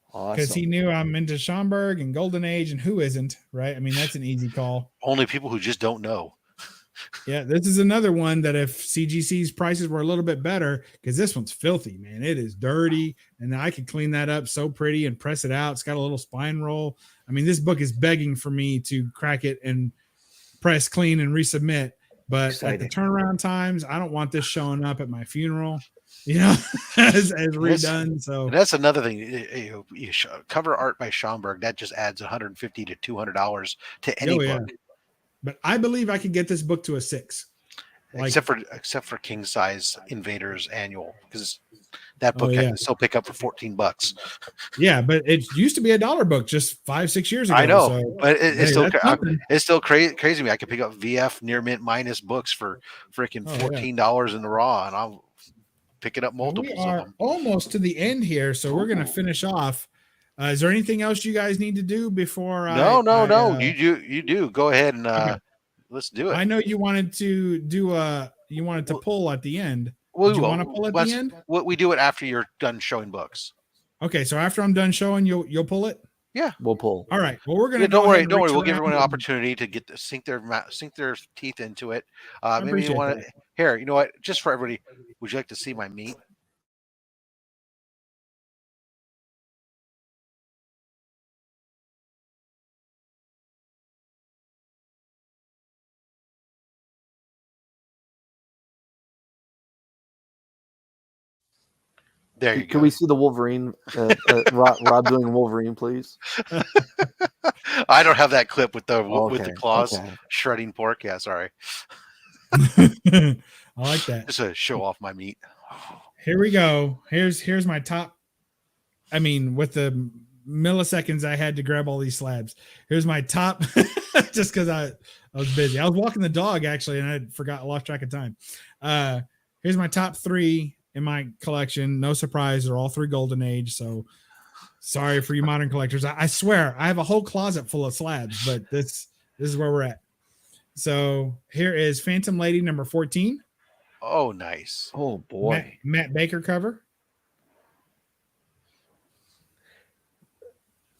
Because Awesome. he knew I'm into Schomburg and Golden Age, and who isn't, right? I mean, that's an easy call. Only people who just don't know. Yeah, this is another one that if CGC's prices were a little bit better, because this one's filthy, man. It is dirty, and I could clean that up so pretty and press it out. It's got a little spine roll. I mean, this book is begging for me to crack it and press, clean, and resubmit. But Exciting. at the turnaround times, I don't want this showing up at my funeral, you know, as redone. So And that's another thing. Cover art by Schomburg, that just adds $150 to $200 to any book. But I believe I could get this book to a 6. Like, except for King Size Invaders Annual, because that book I can still pick up for $14. Yeah, but it used to be $1 book just 5-6 years ago. I know, so, but it's still crazy to me. I can pick up VF near mint minus books for freaking $14 in the raw, and I'll pick it up multiples we are of them. Almost to the end here, so we're going to finish off. Is there anything else you guys need to do before? No. You do. Go ahead and let's do it. I know you wanted to do you wanted to pull at the end. Do you want to pull at the end? We do it after you're done showing books. Okay, so after I'm done showing, you'll pull it. Yeah, we'll pull. All right. Well, we're gonna don't worry. We'll give everyone an opportunity to get sink their teeth into it. Maybe you want to. Here, you know what? Just for everybody, would you like to see my meat? There you go. Can we see the Wolverine? Rob doing Wolverine, please. I don't have that clip with the claws shredding pork. Yeah, sorry. I like that. Just to show off my meat. Here we go. Here's my top. I mean, with the milliseconds I had to grab all these slabs. Here's my top, just because I was busy. I was walking the dog actually, and I lost track of time. Here's my top 3 in my collection. No surprise, they're all 3 Golden Age. So sorry for you modern collectors. I swear I have a whole closet full of slabs, but this is where we're at. So here is Phantom Lady number 14. Oh, nice. Oh boy. Matt Baker cover.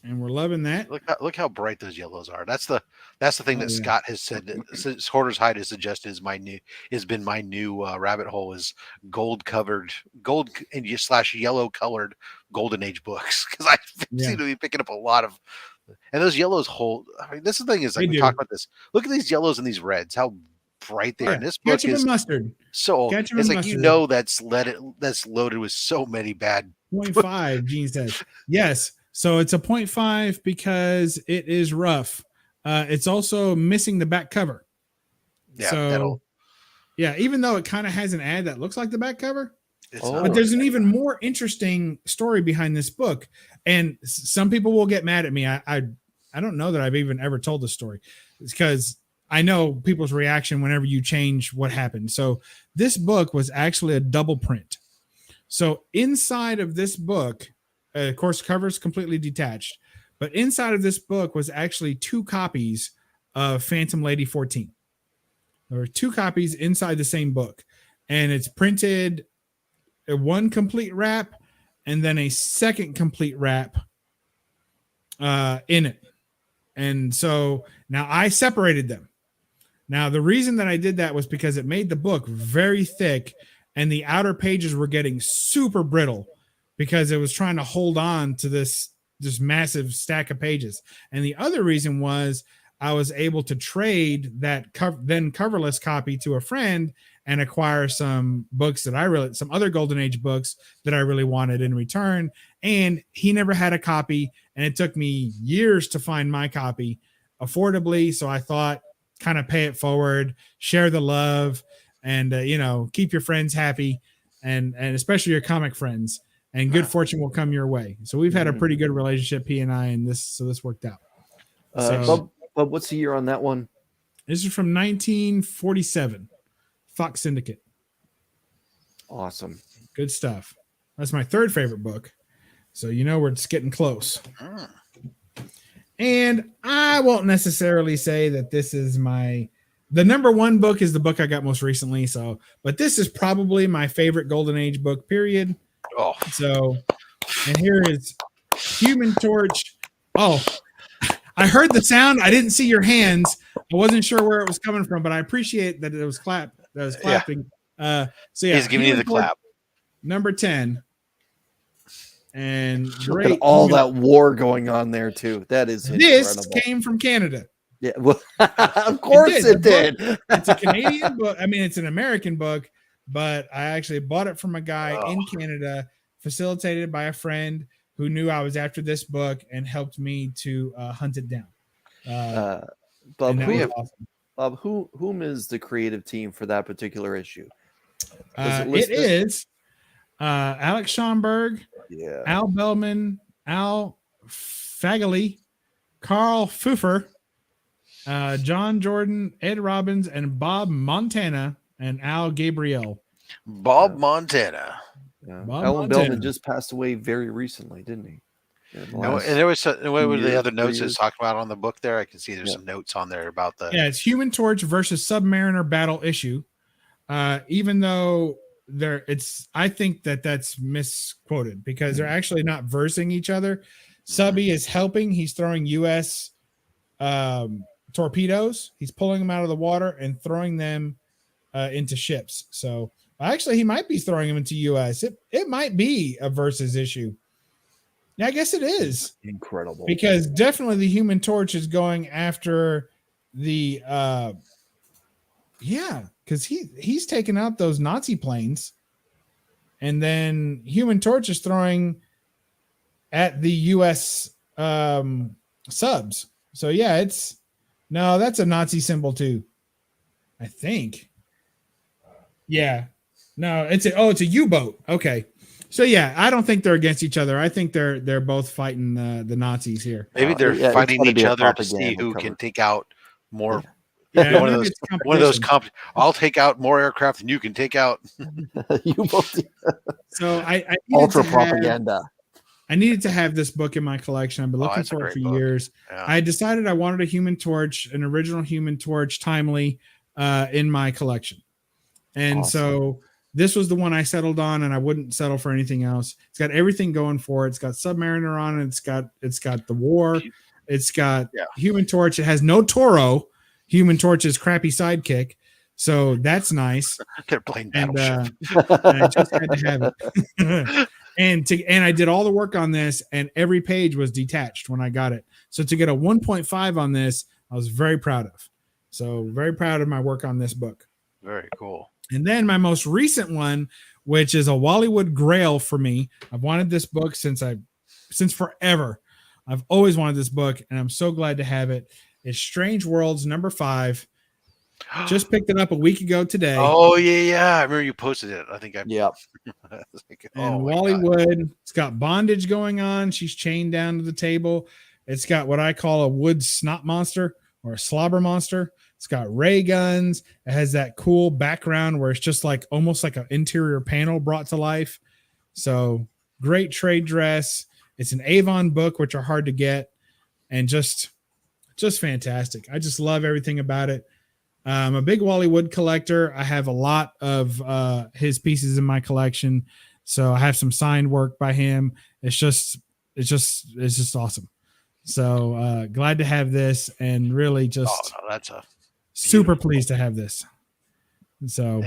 And we're loving that. Look how bright those yellows are. That's the thing that Scott has said. Since Hoarder's Hide has suggested has been my new rabbit hole is gold and yellow colored Golden Age books, because I seem to be picking up a lot of. And those yellows hold. I mean, this is the thing is like we talk about this. Look at these yellows and these reds. How bright they are. And this book is mustard. So old. It's like mustard. That's loaded with so many bad. 0.5. Gene says yes. So it's a 0.5 because it is rough. It's also missing the back cover. Yeah. So, even though it kind of has an ad that looks like the back cover, but there's an even more interesting story behind this book. And some people will get mad at me. I don't know that I've even ever told this story. It's because I know people's reaction whenever you change what happened. So this book was actually a double print. So inside of this book, of course, cover is completely detached, but inside of this book was actually 2 copies of Phantom Lady 14. There were 2 copies inside the same book, and it's printed one complete wrap and then a second complete wrap in it. And so now I separated them. Now, the reason that I did that was because it made the book very thick and the outer pages were getting super brittle, because it was trying to hold on to this massive stack of pages. And the other reason was I was able to trade that then coverless copy to a friend and acquire some books that some other Golden Age books that I really wanted in return. And he never had a copy, and it took me years to find my copy affordably. So I thought, kind of pay it forward, share the love, and keep your friends happy, and especially your comic friends. And good fortune will come your way. So we've had a pretty good relationship, he and I, and this worked out. Bub, what's the year on that one? This is from 1947, Fox Syndicate. Awesome. Good stuff. That's my third favorite book. So we're just getting close. Mm. And I won't necessarily say that this is the number one book is the book I got most recently. So, but this is probably my favorite Golden Age book, period. Oh, So, and here is Human Torch. Oh, I heard the sound. I didn't see your hands. I wasn't sure where it was coming from, but I appreciate that it was clapping. So yeah, he's giving you the Human Torch, clap. number 10. And Look great. at all that war going on there too. That is This incredible. came from Canada. Yeah, well, of course it did. It's a Canadian book. I mean, it's an American book, but I actually bought it from a guy in Canada, facilitated by a friend who knew I was after this book and helped me to hunt it down. Bob, awesome. Bob, whom is the creative team for that particular issue? It is Alex Schomburg, Al Bellman, Al Fagaley, Carl Pfuffer, John Jordan, Ed Robbins, and Bob Montana, and Al Gabriel. Bob Montana. Alan Bellman just passed away very recently, didn't he? And there was what were the other notes it's talking about on the book there? I can see there's some notes on there about the it's Human Torch versus Submariner battle issue. Even though I think that's misquoted because they're actually not versing each other. Subby is helping. He's throwing U.S. Torpedoes. He's pulling them out of the water and throwing them into ships. So actually, he might be throwing them into U.S. It might be a versus issue. Yeah, I guess it is incredible because definitely the Human Torch is going after the because he's taking out those Nazi planes, and then Human Torch is throwing at the U.S. Subs. So yeah, that's a Nazi symbol too, I think. Yeah, no, it's a U-boat. Okay. So yeah, I don't think they're against each other. I think they're both fighting the Nazis here. Maybe they're fighting each other to see who can take out more. Yeah, one of those I'll take out more aircraft than you can take out. So I ultra propaganda. I needed to have this book in my collection. I've been looking for it for years. Yeah. I decided I wanted a Human Torch, an original Human Torch, timely, in my collection, and so. This was the one I settled on, and I wouldn't settle for anything else. It's got everything going for it. It's got Submariner on it. It's got the war. It's got Human Torch. It has no Toro, Human Torch's crappy sidekick. So that's nice. They're playing Battleship. And I just had to have it. and I did all the work on this, and every page was detached when I got it. So to get a 1.5 on this, I was very proud of. So very proud of my work on this book. Very cool. And then my most recent one, which is a Wallywood Grail for me. I've wanted this book since forever. I've always wanted this book, and I'm so glad to have it. It's Strange Worlds number 5. Just picked it up a week ago today. Oh yeah. I remember you posted it. I think and Wallywood, it's got bondage going on. She's chained down to the table. It's got what I call a wood snot monster or a slobber monster. It's got ray guns. It has that cool background where it's just like almost like an interior panel brought to life. So great trade dress. It's an Avon book, which are hard to get, and just fantastic. I just love everything about it. I'm a big Wallywood collector. I have a lot of his pieces in my collection. So I have some signed work by him. It's just awesome. So glad to have this, and really just super pleased to have this. So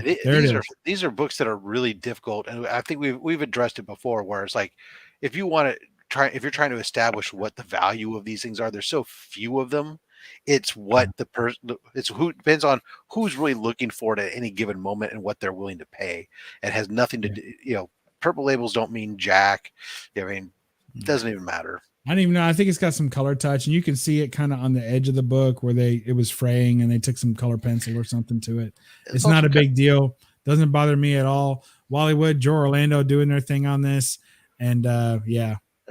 these are books that are really difficult, and I think we've addressed it before, where it's like if you're trying to establish what the value of these things are, there's so few of them. It's what who depends on who's really looking for it at any given moment and what they're willing to pay. It has nothing to do, purple labels don't mean jack. I mean, it doesn't even matter. I don't even know. I think it's got some color touch, and you can see it kind of on the edge of the book where it was fraying and they took some color pencil or something to it. It's not a big deal. Doesn't bother me at all. Wallywood, Joe Orlando doing their thing on this. And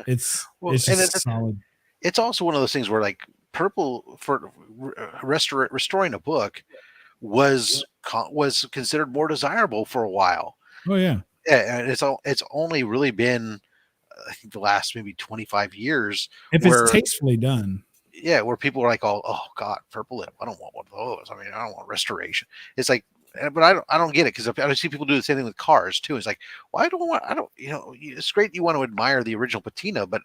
it's just solid. It's also one of those things where like purple for restoring a book was considered more desirable for a while. Oh yeah. Yeah, and it's only really been I think the last maybe 25 years If it's where tastefully done. yeah, where people are like, oh God, purple lip. I don't want one of those. I mean, I don't want restoration. It's like, but I don't get it because I see people do the same thing with cars too. It's like, well, I don't, it's great you want to admire the original patina, but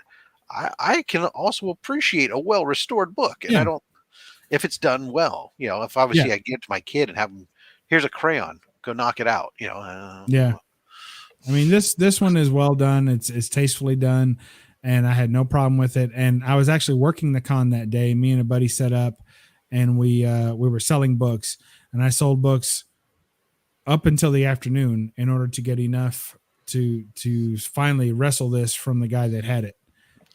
I can also appreciate a well restored book, and I Yeah. don't if it's done well. If obviously I give it to my kid and have him, here's a crayon, go knock it out. Yeah. I mean, this one is well done. It's tastefully done, and I had no problem with it. And I was actually working the con that day. Me and a buddy set up, and we were selling books, and I sold books up until the afternoon in order to get enough to finally wrestle this from the guy that had it.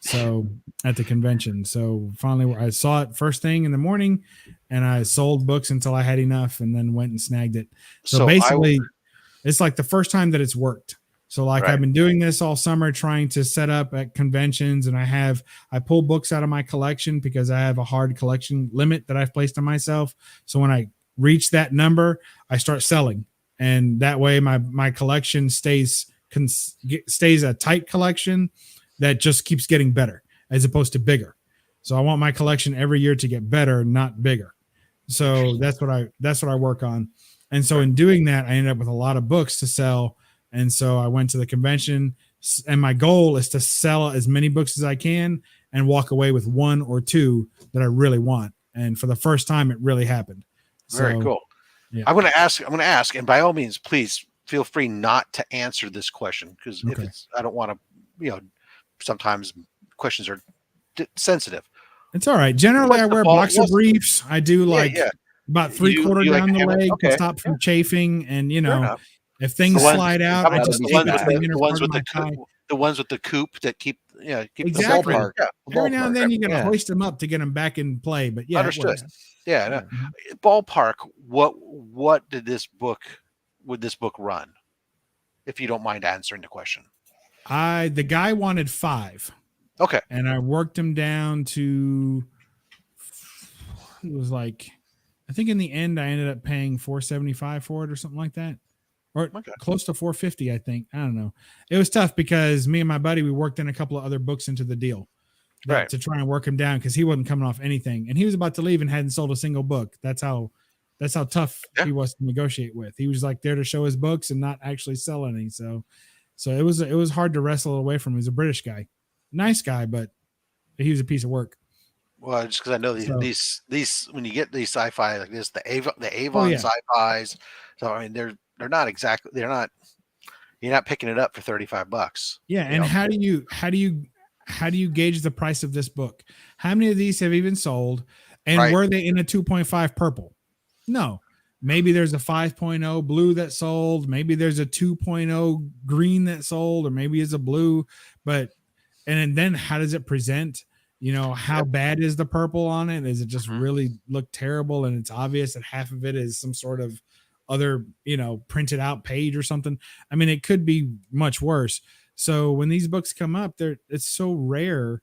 So at the convention. So finally I saw it first thing in the morning, and I sold books until I had enough, and then went and snagged it. So basically it's like the first time that it's worked. So like Right. I've been doing this all summer, trying to set up at conventions, and I pull books out of my collection because I have a hard collection limit that I've placed on myself. So when I reach that number, I start selling, and that way my collection stays a tight collection that just keeps getting better as opposed to bigger. So I want my collection every year to get better, not bigger. So that's what I work on. And so in doing that, I ended up with a lot of books to sell. And so I went to the convention, and my goal is to sell as many books as I can and walk away with one or two that I really want. And for the first time, it really happened. Very cool. Yeah. I'm going to ask, and by all means, please feel free not to answer this question because Okay. I don't want to, sometimes questions are sensitive. It's all right. Generally, What's I the wear ball- boxer what's- briefs. I do about three-quarter You like down the hammer? leg Okay. to stop from chafing. And, Fair enough. if things The ones- slide out, How I about just the keep ones it with to the- the inner the ones part with of the my thigh. the ones with the coupe that keep Exactly. ballpark. Yeah, Every now and then you got to Yeah. hoist them up to get them back in play. But yeah, it Understood. works. yeah. No. Ballpark. What would this book run? If you don't mind answering the question. The guy wanted 5. Okay. And I worked him down to, it was like, I think in the end I ended up paying $475 for it or something like that, or Okay. close to $450. I think. I don't know. It was tough because me and my buddy, we worked in a couple of other books into the deal, Right. to try and work him down because he wasn't coming off anything, and he was about to leave and hadn't sold a single book. That's how tough he was to negotiate with. He was like there to show his books and not actually sell any. So it was hard to wrestle away from him. He's a British guy, nice guy, but he was a piece of work. Well, just because I know these when you get these sci-fi like this, the Avon yeah. sci-fis. So I mean, they're not exactly you're not picking it up for $35. Yeah, and how do you gauge the price of this book? How many of these have even sold? And Right. were they in a 2.5 purple? No. Maybe there's a 5.0 blue that sold. Maybe there's a 2.0 green that sold, or maybe it's a blue. And then how does it present? How bad is the purple on it? Is it just really look terrible? And it's obvious that half of it is some sort of other, printed out page or something. I mean, it could be much worse. So when these books come up, it's so rare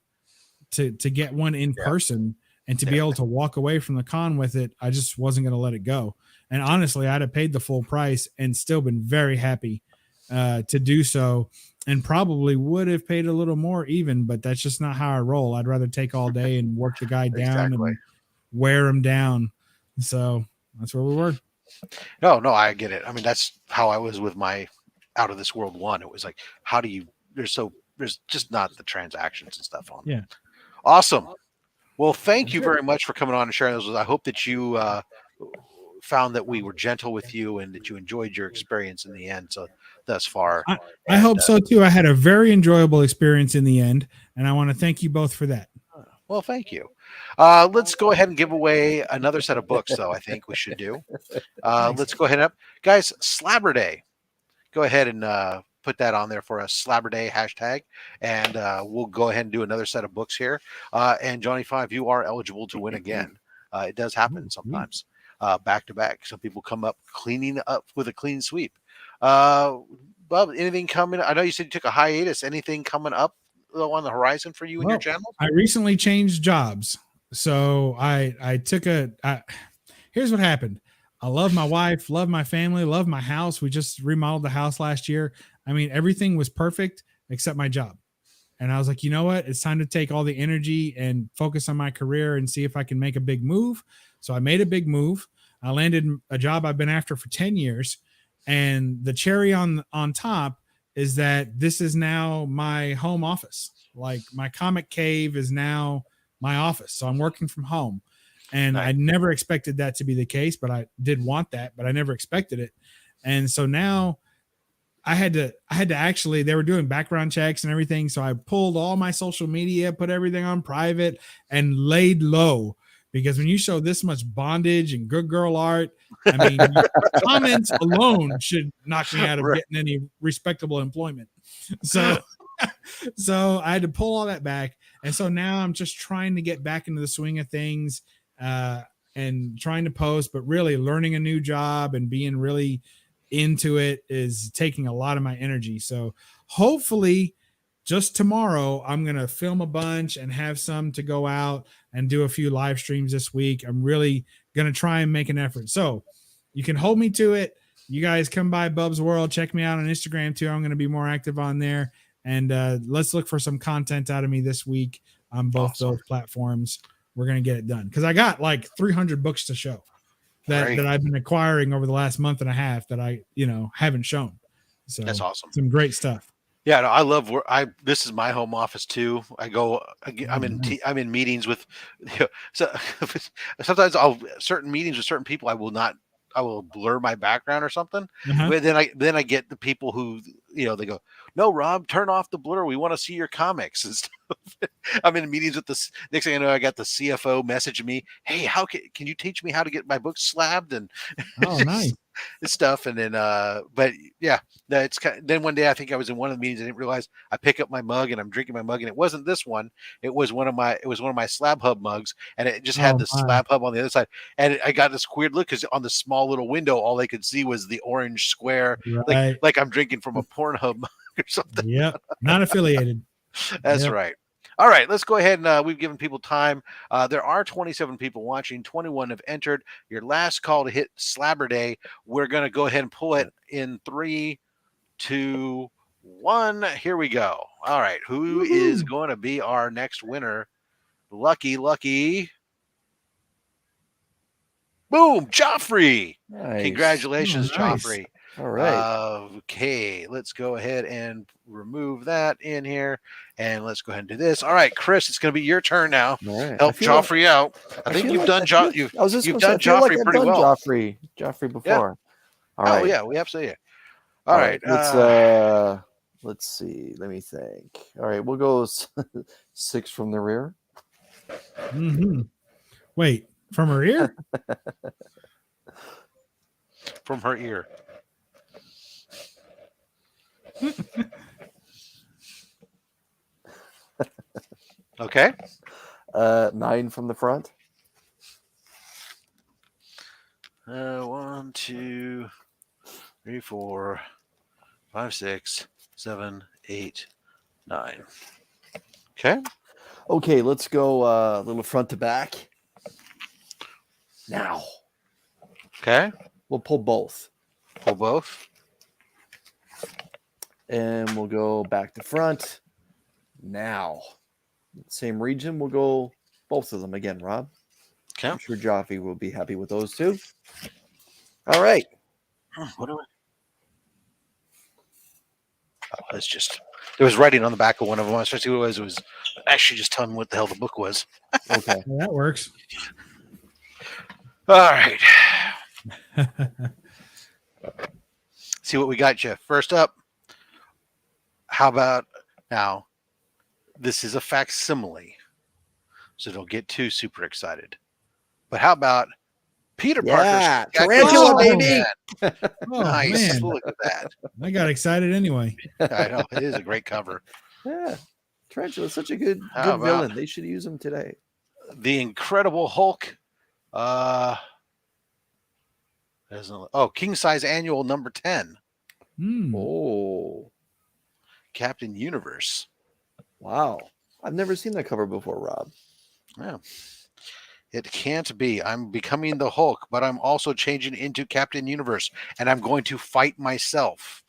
to get one in person and to be able to walk away from the con with it. I just wasn't going to let it go. And honestly, I'd have paid the full price and still been very happy to do so, and probably would have paid a little more even, but that's just not how I roll. I'd rather take all day and work the guy down and wear him down. So that's where we were. No, I get it. I mean, that's how I was with my Out of This World one. It was like, how do you? There's just not the transactions and stuff on. Yeah. Awesome. Well, thank you very much for coming on and sharing those. I hope that you found that we were gentle with you and that you enjoyed your experience in the end. So thus far, I hope so too. I had a very enjoyable experience in the end, and I want to thank you both for that. Well, thank you. Let's go ahead and give away another set of books, though. I think we should do. Let's go ahead guys. Slabber Day. Go ahead and put that on there for us. Slabber Day hashtag, and we'll go ahead and do another set of books here. And Johnny 5, you are eligible to win again. It does happen sometimes, back to back. Some people come up cleaning up with a clean sweep. Bob, anything coming? I know you said you took a hiatus. Anything coming up on the horizon for you and your channel? I recently changed jobs, so I took here's what happened. I love my wife, love my family, love my house. We just remodeled the house last year. I mean, everything was perfect except my job. And I was like, you know what? It's time to take all the energy and focus on my career and see if I can make a big move. So I made a big move. I landed a job I've been after for 10 years. And the cherry on top is that this is now my home office. Like my comic cave is now my office. So I'm working from home. And Nice. I never expected that to be the case, but I did want that, but I never expected it. And so now I had to actually, they were doing background checks and everything. So I pulled all my social media, put everything on private and laid low, because when you show this much bondage and good girl art, I mean, your comments alone should knock me out of Right. getting any respectable employment. So, so I had to pull all that back. And so now I'm just trying to get back into the swing of things, and trying to post, but really learning a new job and being really into it is taking a lot of my energy. So hopefully just tomorrow I'm going to film a bunch and have some to go out and do a few live streams this week. I'm really going to try and make an effort. So you can hold me to it. You guys come by Bub's World, check me out on Instagram too. I'm going to be more active on there, and let's look for some content out of me this week on both those platforms. We're going to get it done, because I got like 300 books to show that I've been acquiring over the last month and a half that I, haven't shown. So That's awesome. Some great stuff. Yeah, no, I love where this is my home office too. I'm in meetings with, so sometimes certain meetings with certain people, I will blur my background or something. Uh-huh. But then I get the people who, they go, no, Rob, turn off the blur. We want to see your comics and stuff. I'm in meetings with this. Next thing I know, I got the CFO messaging me, hey, how can you teach me how to get my books slabbed and nice stuff. And then, but yeah, it's then one day I think I was in one of the meetings. I didn't realize I pick up my mug and I'm drinking my mug, and it wasn't this one. It was one of my SlabHub mugs, and it just had the SlabHub on the other side. And I got this weird look because on the small little window, all they could see was the orange square, like I'm drinking from a Pornhub mug or something. Yep, not affiliated. That's right. All right, let's go ahead and we've given people time. There are 27 people watching. 21 have entered. Your last call to hit Slabber Day. We're going to go ahead and pull it in 3, 2, 1. Here we go. All right, who is going to be our next winner? Lucky. Boom, Joffrey. Nice. Congratulations, Joffrey. All right. Okay, let's go ahead and remove that in here, and let's go ahead and do this. All right, Chris, it's going to be your turn now. All right. Help Joffrey out. I think you've done Joffrey pretty well. Joffrey before. Yeah. All right. Oh yeah, we absolutely. All right. Let's see. Let me think. All right, we'll go 6 from the rear. Mm-hmm. Wait, from her ear? From her ear. Okay. 9 from the front. 1, 2, 3, 4, 5, 6, 7, 8, 9. Okay. Okay, let's go a little front to back. Now. Okay. We'll pull both. Pull both. And we'll go back to front. Now. Same region. We'll go both of them again, Rob. Okay. I'm sure Joffrey will be happy with those two. All right. What do I? Oh, it's just there was writing on the back of one of them. I was trying to see what it was. It was actually just telling me what the hell the book was. Okay. Well, that works. All right. See what we got, Jeff. First up, how about now? This is a facsimile, so don't get too super excited. But how about Peter Parker's Tarantula, baby? Nice. Man. Look at that. I got excited anyway. I know. It is a great cover. Yeah. Tarantula is such a good How about villain. They should use him today. The Incredible Hulk. King size annual number 10. Oh. Captain Universe. Wow. I've never seen that cover before, Rob. Yeah. It can't be. I'm becoming the Hulk, but I'm also changing into Captain Universe, and I'm going to fight myself.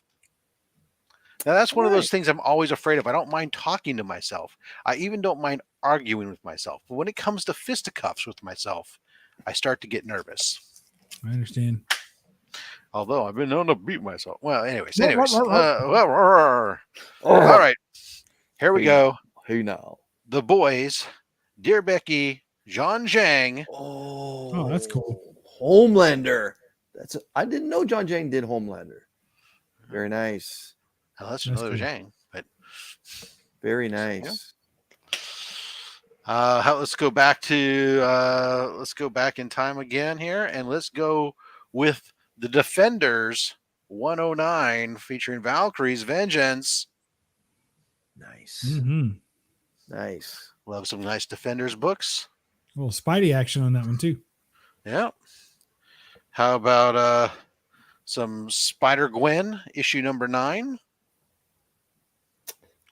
Now, that's one of those things I'm always afraid of. I don't mind talking to myself. I even don't mind arguing with myself. But when it comes to fisticuffs with myself, I start to get nervous. I understand. Although I've been known to beat myself. Well, anyways. Oh. All right. Here we Hey, go. Hey now. The boys, Dear Becky, John Zhang. Oh, that's cool. Homelander. I didn't know John Jang did Homelander. Very nice. Well, that's That's another cool. Zhang, but Very nice. let's go back in time again here, and let's go with the Defenders 109 featuring Valkyrie's Vengeance. Nice. Mm-hmm. Nice. Love some nice Defenders books. A little Spidey action on that one too. Yeah. How about some Spider-Gwen issue number 9?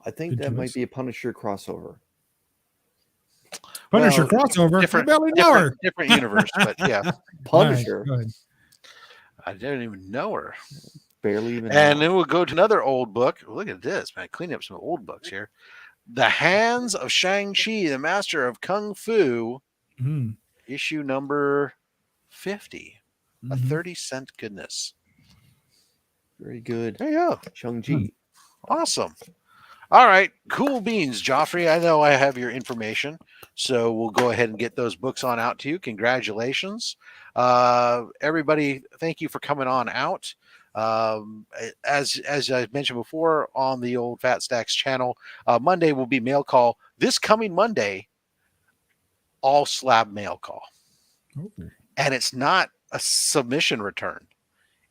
I think Good that might choice. be a Punisher crossover. Punisher Well, crossover. Different, I barely know her. different universe, but yeah, Punisher. All right, go ahead. I didn't even know her. Barely even And know. then we'll go to another old book. Look at this, man. Cleaning up some old books here. The Hands of Shang-Chi, the Master of Kung Fu, Mhm. issue number 50. A Mhm. 30-cent goodness. Very good. There you go. Shang-Chi. Awesome. All right. Cool beans, Joffrey. I know I have your information. So we'll go ahead and get those books on out to you. Congratulations. Everybody, thank you for coming on out. As I mentioned before on the old Fat Stacks channel, Monday will be mail call. This coming Monday, all slab mail call. Oh. And it's not a submission return.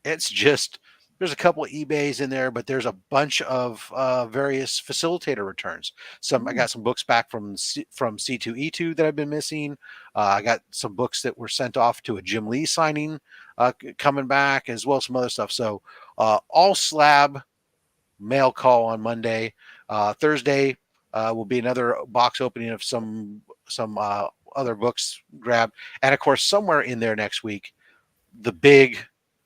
It's just there's a couple of eBays in there, but there's a bunch of various facilitator returns. I got some books back from C2E2 that I've been missing. I got some books that were sent off to a Jim Lee signing coming back, as well as some other stuff. So all slab mail call on Monday. Thursday will be another box opening of some other books grabbed, and of course somewhere in there next week, the big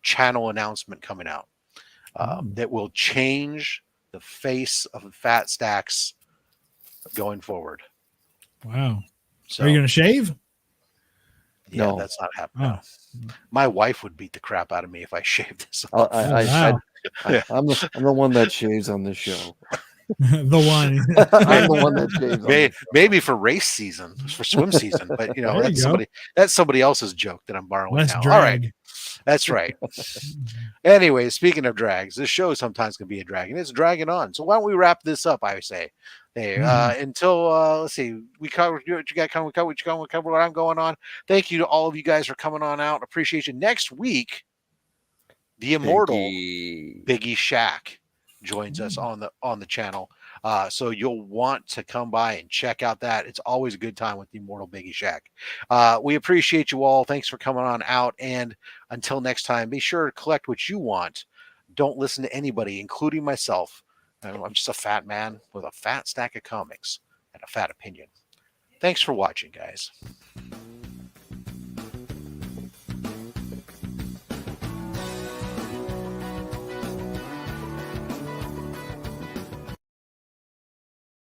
channel announcement coming out that will change the face of Fat Stacks going forward. Wow. So, Are you going to shave? yeah, No. that's not happening. Oh. No. My wife would beat the crap out of me if I shaved this I, off. I, Wow. I'm the one that shaves on this show. The one. I'm the one that shaves on this show. Maybe for race season, for swim season, but you know There you go. that's somebody else's joke that I'm borrowing Less now. All right, drag. that's right. Anyway, speaking of drags, this show sometimes can be a drag, and it's dragging on. So why don't we wrap this up? I say, hey, until let's see, we covered what you got coming, we covered what I'm going on. Thank you to all of you guys for coming on out. Appreciate you. Next week, the immortal Biggie Shack joins us on the channel. So you'll want to come by and check out that. It's always a good time with the immortal Biggie Shack. We appreciate you all. Thanks for coming on out. And until next time, be sure to collect what you want. Don't listen to anybody, including myself. I'm just a fat man with a fat stack of comics and a fat opinion. Thanks for watching, guys.